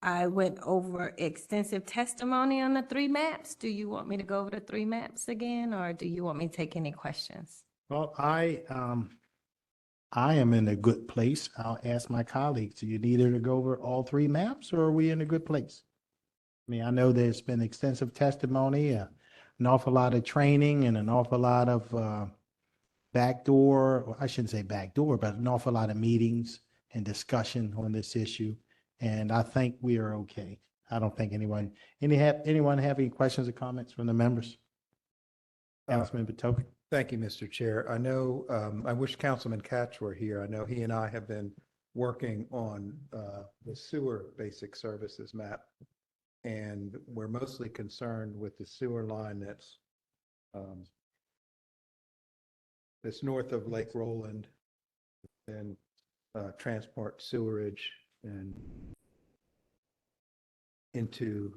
I went over extensive testimony on the 3 maps. Do you want me to go over the 3 maps again, or do you want me to take any questions? Well, I am in a good place. I'll ask my colleagues, do you need her to go over all 3 maps, or are we in a good place? I mean, I know there's been extensive testimony, an awful lot of training, and an awful lot of backdoor, well, I shouldn't say backdoor, but an awful lot of meetings and discussion on this issue. And I think we are okay. I don't think anyone have any questions or comments from the members? Councilman Batoke? Thank you, Mr. Chair. I know, I wish Councilman Katz were here. I know he and I have been working on the sewer basic services map. And we're mostly concerned with the sewer line that's north of Lake Roland and transport sewerage and into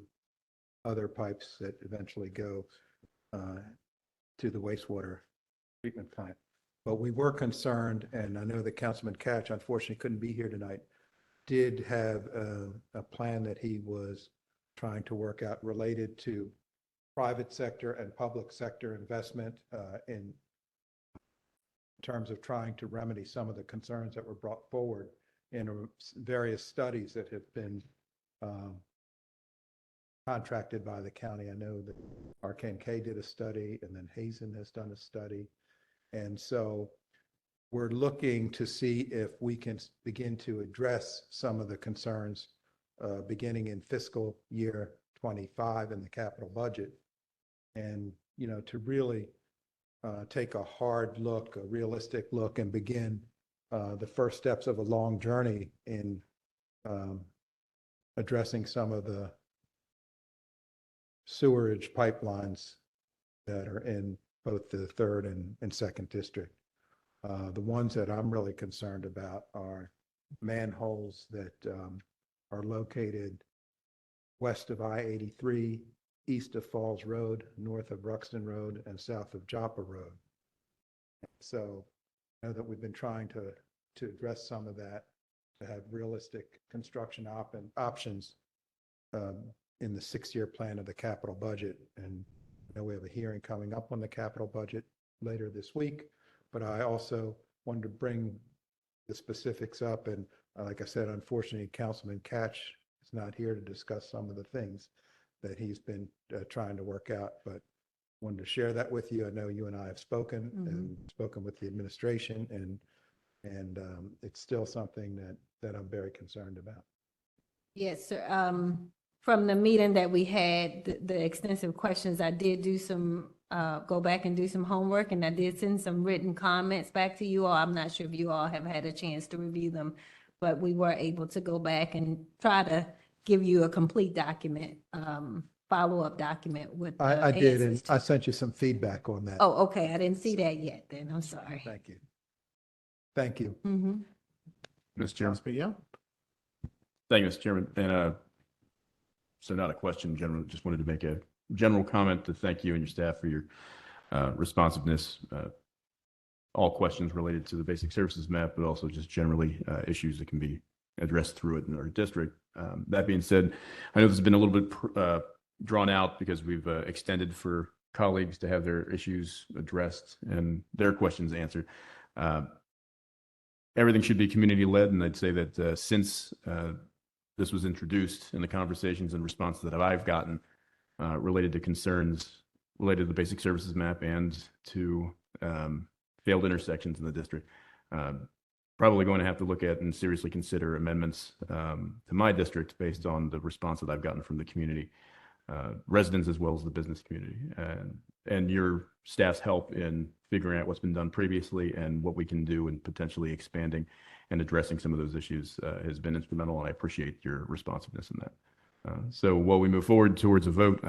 other pipes that eventually go to the wastewater treatment plant. But we were concerned, and I know that Councilman Catch unfortunately couldn't be here tonight, did have a plan that he was trying to work out related to private sector and public sector investment in terms of trying to remedy some of the concerns that were brought forward in various studies that have been contracted by the county. I know that RKNK did a study, and then Hazen has done a study. And so we're looking to see if we can begin to address some of the concerns beginning in fiscal year 25 in the capital budget. And, you know, to really take a hard look, a realistic look, and begin the first steps of a long journey in addressing some of the sewerage pipelines that are in both the third and second district. The ones that I'm really concerned about are manholes that are located west of I-83, east of Falls Road, north of Ruxton Road, and south of Joppa Road. So I know that we've been trying to address some of that, to have realistic construction options in the 6-year plan of the capital budget. And I know we have a hearing coming up on the capital budget later this week, but I also wanted to bring the specifics up. And like I said, unfortunately, Councilman Catch is not here to discuss some of the things that he's been trying to work out, but wanted to share that with you. I know you and I have spoken and spoken with the administration, and it's still something that I'm very concerned about. Yes, sir. From the meeting that we had, the extensive questions, I did do some, go back and do some homework, and I did send some written comments back to you all. I'm not sure if you all have had a chance to review them, but we were able to go back and try to give you a complete document, follow-up document with. I did, and answers to- I sent you some feedback on that. Oh, okay. I didn't see that yet then. I'm sorry. Thank you. Thank you. Mm-hmm. Mr. Chairman. Yeah. Thank you, Mr. Chairman. And so not a question, general, just wanted to make a general comment to thank you and your staff for your responsiveness. All questions related to the basic services map, but also just generally issues that can be addressed through it in our district. That being said, I know this has been a little bit drawn out because we've extended for colleagues to have their issues addressed and their questions answered. Everything should be community-led, and I'd say that since this was introduced in the conversations and responses that I've gotten related to concerns related to the basic services map and to failed intersections in the district, probably going to have to look at and seriously consider amendments to my district based on the response that I've gotten from the community, residents as well as the business community, and your staff's help in figuring out what's been done previously and what we can do and potentially expanding and addressing some of those issues has been instrumental, and I appreciate your responsiveness in that. So while we move forward towards a vote,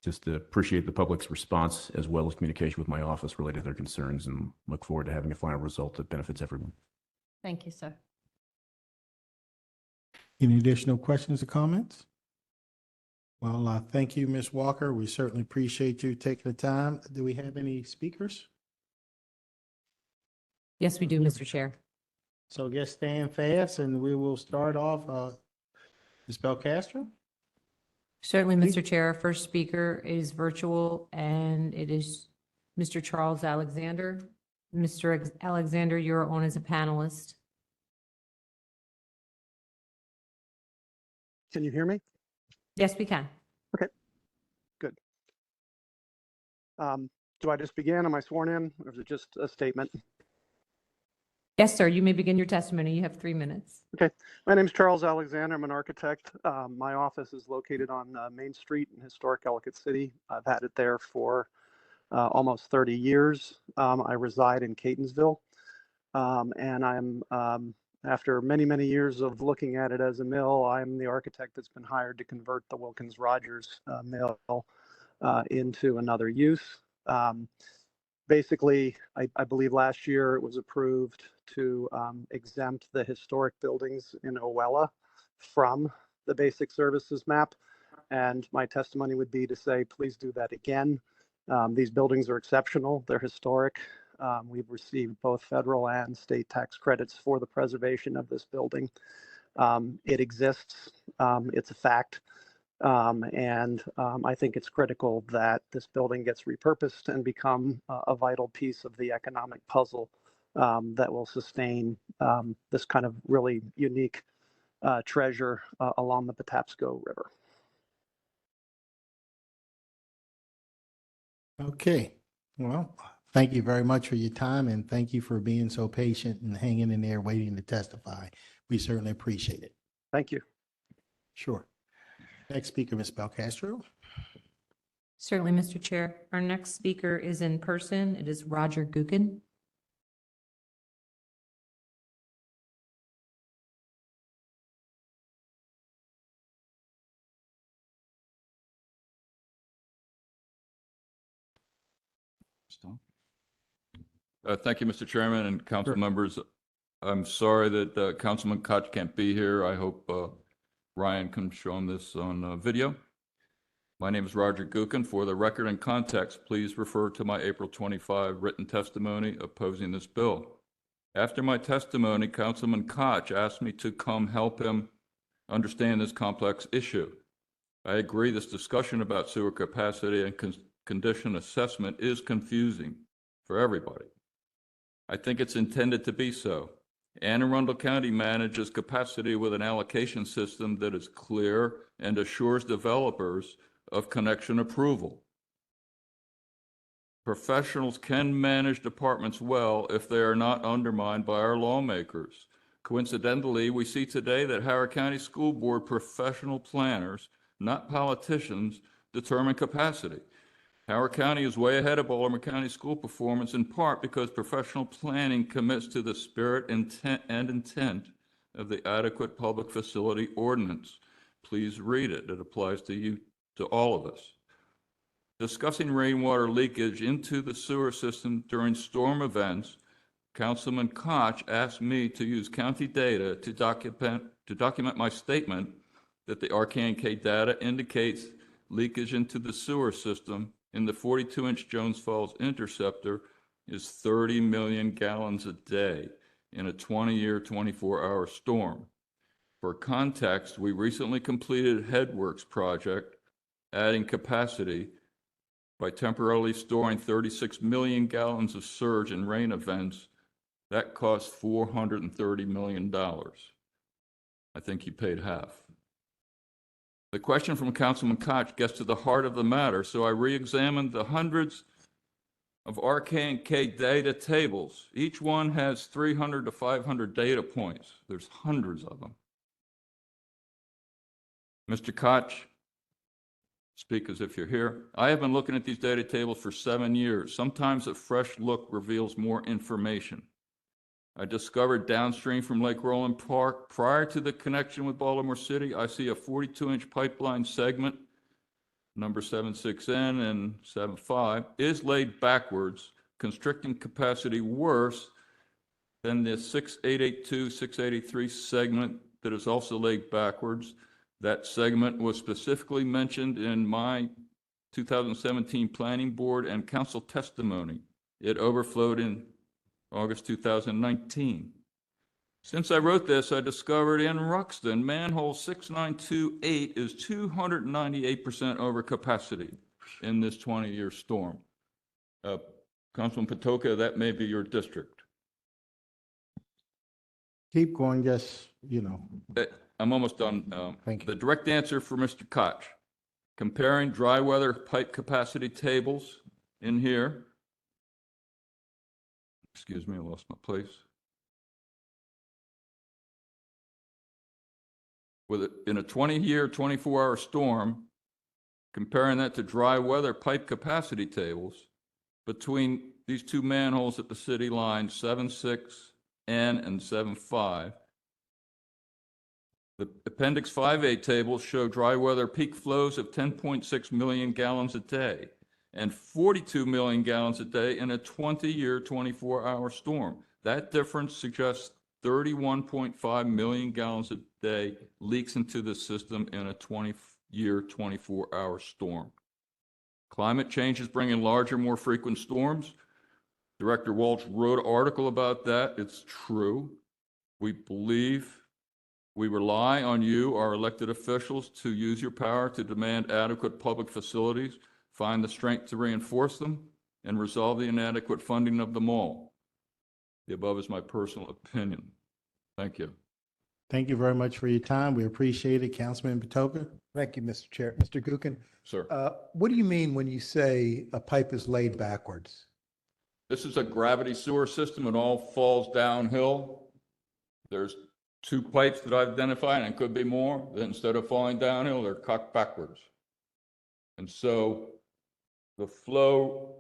just to appreciate the public's response as well as communication with my office related to their concerns, and look forward to having a final result that benefits everyone. Thank you, sir. Any additional questions or comments? Well, thank you, Ms. Walker. We certainly appreciate you taking the time. Do we have any speakers? Yes, we do, Mr. Chair. So I guess stand fast and we will start off. Ms. Belcastro? Certainly, Mr. Chair. Our first speaker is virtual, and it is Mr. Charles Alexander. Mr. Alexander, you're on as a panelist. Can you hear me? Yes, we can. Okay, good. Do I just begin? Am I sworn in, or is it just a statement? Yes, sir. You may begin your testimony. You have 3 minutes. Okay, my name is Charles Alexander. I'm an architect. My office is located on Main Street in historic Ellicott City. I've had it there for almost 30 years. I reside in Catonsville, and I'm after many, many years of looking at it as a mill, I'm the architect that's been hired to convert the Wilkins Rogers mill into another use. Basically, I believe last year it was approved to exempt the historic buildings in Owella from the basic services map. And my testimony would be to say, please do that again. These buildings are exceptional. They're historic. We've received both federal and state tax credits for the preservation of this building. It exists. It's a fact. And I think it's critical that this building gets repurposed and become a vital piece of the economic puzzle that will sustain this kind of really unique treasure along the Patapsco River. Okay, well, thank you very much for your time and thank you for being so patient and hanging in there waiting to testify. We certainly appreciate it. Thank you. Sure. Next speaker, Ms. Belcastro. Certainly, Mr. Chair. Our next speaker is in person. It is Roger Gukin. Thank you, Mr. Chairman and council members. I'm sorry that Councilman Koch can't be here. I hope Ryan can show him this on video. My name is Roger Gukin. For the record and context, please refer to my April 25 written testimony opposing this bill. After my testimony, Councilman Koch asked me to come help him understand this complex issue. I agree this discussion about sewer capacity and condition assessment is confusing for everybody. I think it's intended to be so. Anne Arundel County manages capacity with an allocation system that is clear and assures developers of connection approval. Professionals can manage departments well if they are not undermined by our lawmakers. Coincidentally, we see today that Howard County School Board professional planners, not politicians, determine capacity. Howard County is way ahead of Baltimore County school performance in part because professional planning commits to the spirit, intent of the adequate public facility ordinance. Please read it. It applies to you, to all of us. Discussing rainwater leakage into the sewer system during storm events, Councilman Koch asked me to use county data to document my statement that the RKNK data indicates leakage into the sewer system in the 42-inch Jones Falls interceptor is 30 million gallons a day in a 20-year, 24-hour storm. For context, we recently completed Headworks project, adding capacity by temporarily storing 36 million gallons of surge and rain events. That cost $430 million. I think you paid half. The question from Councilman Koch gets to the heart of the matter, so I re-examined the hundreds of RKNK data tables. Each one has 300 to 500 data points. There's hundreds of them. Mr. Koch, speak as if you're here. I have been looking at these data tables for 7 years. Sometimes a fresh look reveals more information. I discovered downstream from Lake Roland Park, prior to the connection with Baltimore City, I see a 42-inch pipeline segment, number 76N and 75, is laid backwards, constricting capacity worse than the 6882, 683 segment that is also laid backwards. That segment was specifically mentioned in my 2017 Planning Board and Council testimony. It overflowed in August 2019. Since I wrote this, I discovered in Ruxton, manhole 6928 is 298% over capacity in this 20-year storm. Councilman Patoka, that may be your district. Keep going, just, I'm almost done. Thank you. The direct answer for Mr. Koch, comparing dry weather pipe capacity tables in here. Excuse me, I lost my place. In a 20-year, 24-hour storm, comparing that to dry weather pipe capacity tables between these two manholes at the city line, 76N and 75. The Appendix 5A tables show dry weather peak flows of 10.6 million gallons a day and 42 million gallons a day in a 20-year, 24-hour storm. That difference suggests 31.5 million gallons a day leaks into the system in a 20-year, 24-hour storm. Climate change is bringing larger, more frequent storms. Director Walsh wrote an article about that. It's true. We rely on you, our elected officials, to use your power to demand adequate public facilities, find the strength to reinforce them, and resolve the inadequate funding of them all. The above is my personal opinion. Thank you. Thank you very much for your time. We appreciate it. Councilman Patoka? Thank you, Mr. Chair. Mr. Gookin, Sir, what do you mean when you say a pipe is laid backwards? this is a gravity sewer system. It all falls downhill. There's 2 pipes that I've identified, and it could be more, that instead of falling downhill, they're cocked backwards. And so the flow,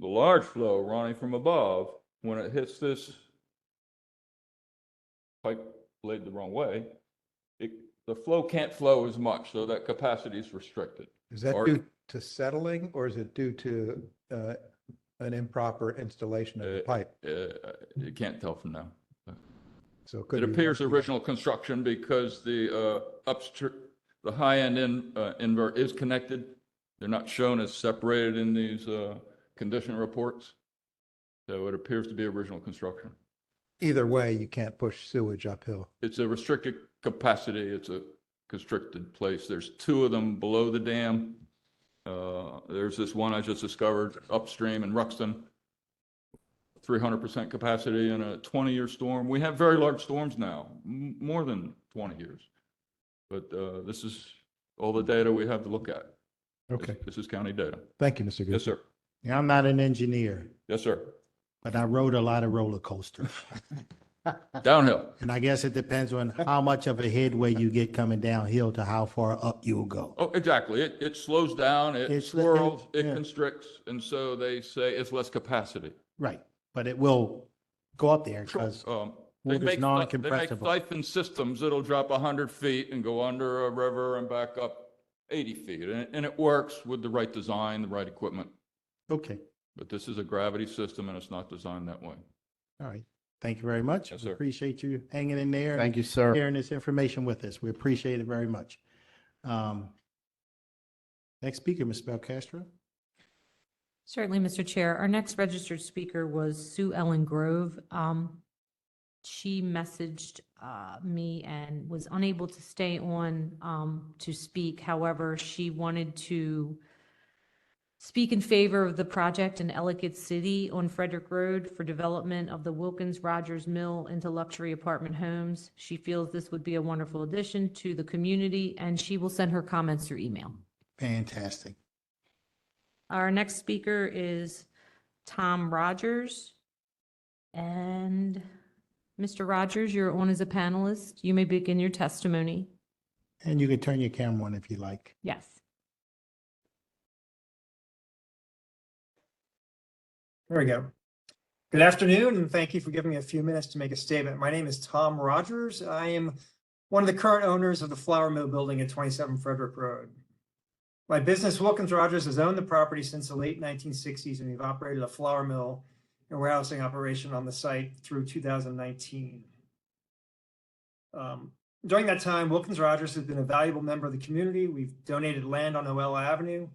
the large flow running from above, when it hits this pipe laid the wrong way, the flow can't flow as much, so that capacity is restricted. Is that Or- due to settling or is it due to an improper installation of the pipe? You can't tell from now. So it could It be appears one- original construction because the the high-end invert is connected. They're not shown as separated in these condition reports. So it appears to be original construction. Either way, you can't push sewage uphill. It's a restricted capacity. It's a constricted place. There's 2 of them below the dam. There's this one I just discovered upstream in Ruxton. 300% capacity in a 20-year storm. We have very large storms now, more than 20 years. But this is all the data we have to look at. Okay. This is county data. Thank you, Mr. Gookin. Yes, sir. Yeah, I'm not an engineer, Yes, sir. but I rode a lot of roller coasters. Downhill. And I guess it depends on how much of a headway you get coming downhill to how far up you'll go. Oh, exactly. It slows down, it It's- swirls, it yeah. constricts, and so they say it's less capacity. Right, but it will go up there because They water's make they make non-compressible. siphon systems that'll drop 100 feet and go under a river and back up 80 feet. And it works with the right design, the right equipment. Okay, But this is a gravity system and it's not designed that way. all right. Thank you very much. Yes, We sir. Appreciate you hanging in there. Thank you, sir. Sharing this information with us. We appreciate it very much. Next speaker, Ms. Belcastro. Certainly, Mr. Chair. Our next registered speaker was Sue Ellen Grove. She messaged me and was unable to stay on to speak. However, she wanted to speak in favor of the project in Ellicott City on Frederick Road for development of the Wilkins Rogers Mill into luxury apartment homes. She feels this would be a wonderful addition to the community, and she will send her comments through email. Fantastic. Our next speaker is Tom Rogers. And Mr. Rogers, you're on as a panelist. You may begin your testimony. And you can turn your camera on if you like. Yes. There we go. Good afternoon, and thank you for giving me a few minutes to make a statement. My name is Tom Rogers. I am one of the current owners of the Flour Mill building at 27 Frederick Road. My business, Wilkins Rogers, has owned the property since the late 1960s, and we've operated a flour mill and warehousing operation on the site through 2019. During that time, Wilkins Rogers has been a valuable member of the community. We've donated land on Noella Avenue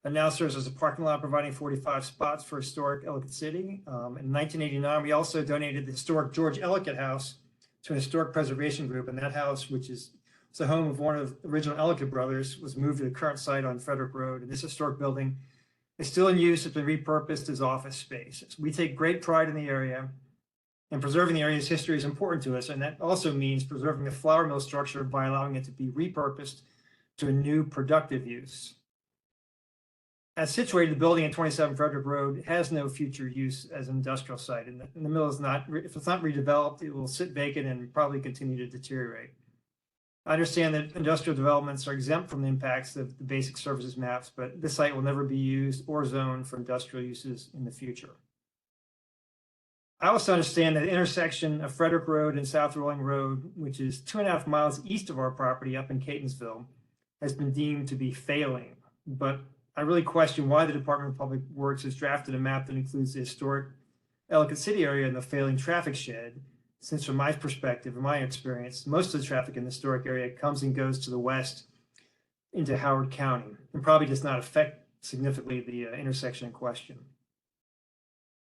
that now serves as a parking lot, providing 45 spots for historic Ellicott City. In 1989, we also donated the historic George Ellicott House to an historic preservation group, and that house, which is the home of one of the original Ellicott brothers, was moved to the current site on Frederick Road. And this historic building is still in use. It's been repurposed as office space. We take great pride in the area, and preserving the area's history is important to us. And that also means preserving the flour mill structure by allowing it to be repurposed to a new productive use. As situated, the building at 27 Frederick Road has no future use as an industrial site. And the mill is not, if it's not redeveloped, it will sit vacant and probably continue to deteriorate. I understand that industrial developments are exempt from the impacts of the basic services maps, but this site will never be used or zoned for industrial uses in the future. I also understand that the intersection of Frederick Road and South Rolling Road, which is 2.5 miles east of our property up in Catonsville, has been deemed to be failing. But I really question why the Department of Public Works has drafted a map that includes the historic Ellicott City area and the failing traffic shed, since from my perspective and my experience, most of the traffic in the historic area comes and goes to the west into Howard County and probably does not affect significantly the intersection in question.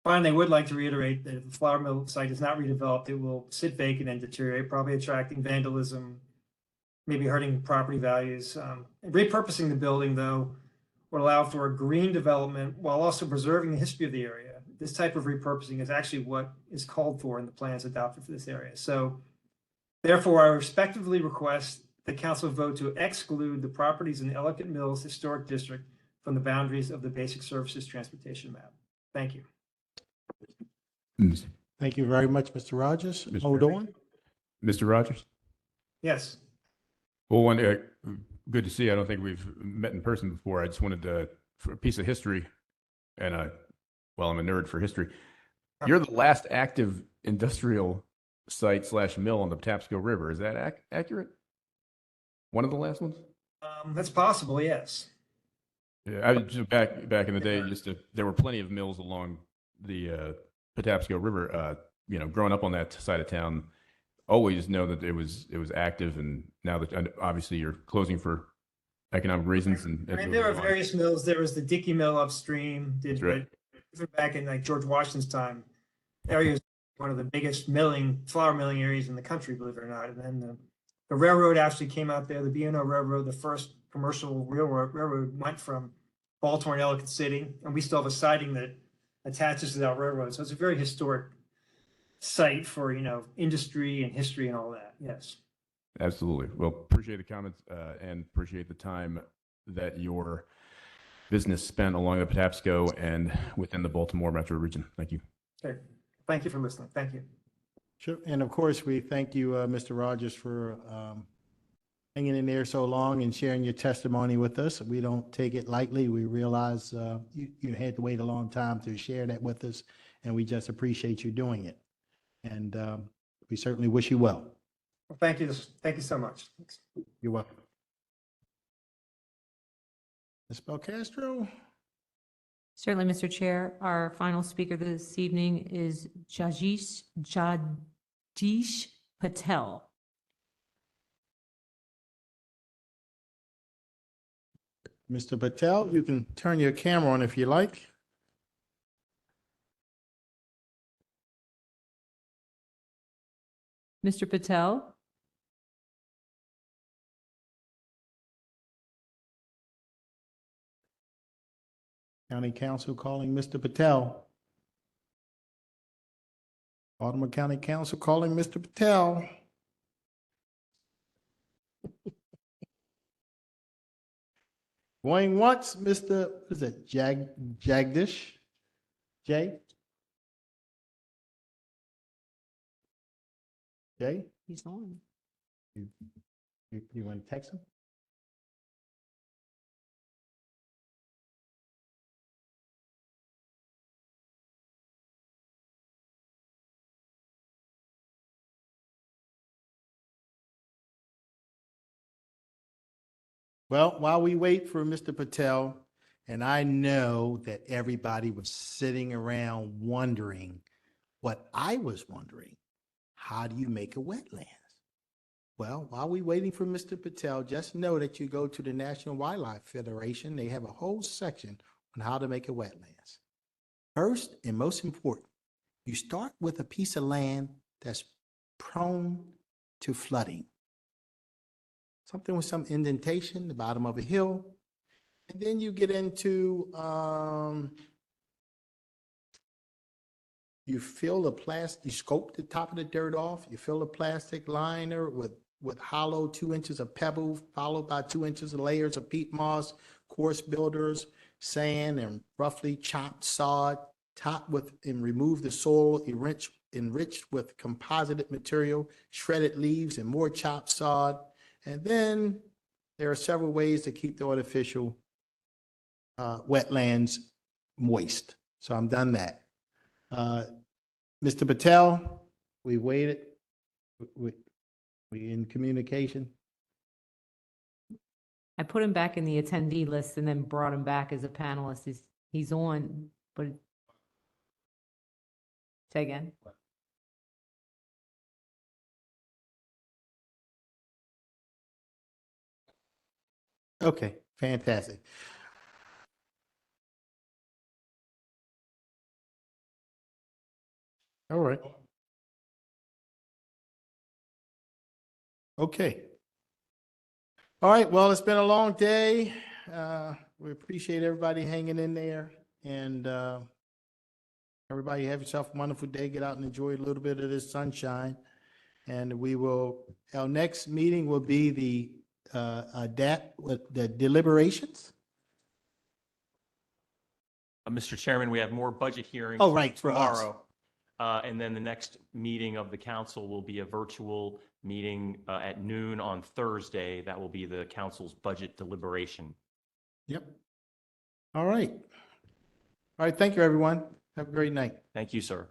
Finally, I would like to reiterate that if the flour mill site is not redeveloped, it will sit vacant and deteriorate, probably attracting vandalism, maybe hurting property values. Repurposing the building, though, would allow for a green development while also preserving the history of the area. this type of repurposing is actually what is called for in the plans adopted for this area. So therefore, I respectfully request the council vote to exclude the properties in the Ellicott Mills Historic District from the boundaries of the Basic Services Transportation Map. Thank you. Thank you very much, Mr. Rogers. Mr. Hold on. Mr. Rogers? Yes. Well, good to see you. I don't think we've met in person before. I just wanted to, for a piece of history, and well, I'm a nerd for history. You're the last active industrial site / mill on the Patapsco River. Is that accurate? One of the last ones? That's possible, yes. Yeah, I was just back in the day. There were plenty of mills along the Patapsco River. Growing up on that side of town, always know that it was active, and now that obviously you're closing for economic reasons. And There are various mills. There was the Dickey Mill upstream. Right. Back in like George Washington's time, area was one of the biggest flour milling areas in the country, believe it or not. And then the railroad actually came out there. The B&O Railroad, the first commercial railroad, went from Baltimore and Ellicott City, and we still have a siding that attaches to that railroad. So it's a very historic site for industry and history and all that. Yes. Absolutely. Well, appreciate the comments and appreciate the time that your business spent along the Patapsco and within the Baltimore metro region. Thank you. Okay. Thank you for listening. Thank you. Sure. And of course, we thank you, Mr. Rogers, for hanging in there so long and sharing your testimony with us. We don't take it lightly. We realize you had to wait a long time to share that with us, and we just appreciate you doing it. And we certainly wish you well. Well, thank you. Thank you so much. Thanks. You're welcome. Ms. Belcastro? Certainly, Mr. Chair. Our final speaker this evening is Jagdish Patel. Mr. Patel, you can turn your camera on if you like. Mr. Patel? County Council calling Mr. Patel. Baltimore County Council calling Mr. Patel. Going once, Mr. Is it Jagdish? Jay? Jay? He's on. You want to text him? Well, while we wait for Mr. Patel, and I know that everybody was sitting around wondering what I was wondering, how do you make a wetlands? Well, while we're waiting for Mr. Patel, just know that you go to the National Wildlife Federation. They have a whole section on how to make a wetlands. First and most important, you start with a piece of land that's prone to flooding. Something with some indentation, the bottom of a hill. And then you get into, you fill the plastic, you scope the top of the dirt off, you fill a plastic liner with hollow 2 inches of pebble, followed by 2 inches of layers of peat moss, coarse builders, sand, and roughly chopped sod, top with and remove the soil enriched with composited material, shredded leaves, and more chopped sod. And then there are several ways to keep the artificial wetlands moist. So I'm done that. Mr. Patel, we waited. We in communication. I put him back in the attendee list and then brought him back as a panelist. He's on, but say again. Okay, fantastic. All right. Okay. All right, well, it's been a long day. We appreciate everybody hanging in there and Everybody have yourself a wonderful day. Get out and enjoy a little bit of this sunshine. And our next meeting will be the deliberations. Mr. Chairman, we have more budget hearings. Oh, right, for us. Tomorrow. And then the next meeting of the council will be a virtual meeting at noon on Thursday. That will be the council's budget deliberation. Yep. All right. All right, thank you, everyone. Have a great night. Thank you, sir.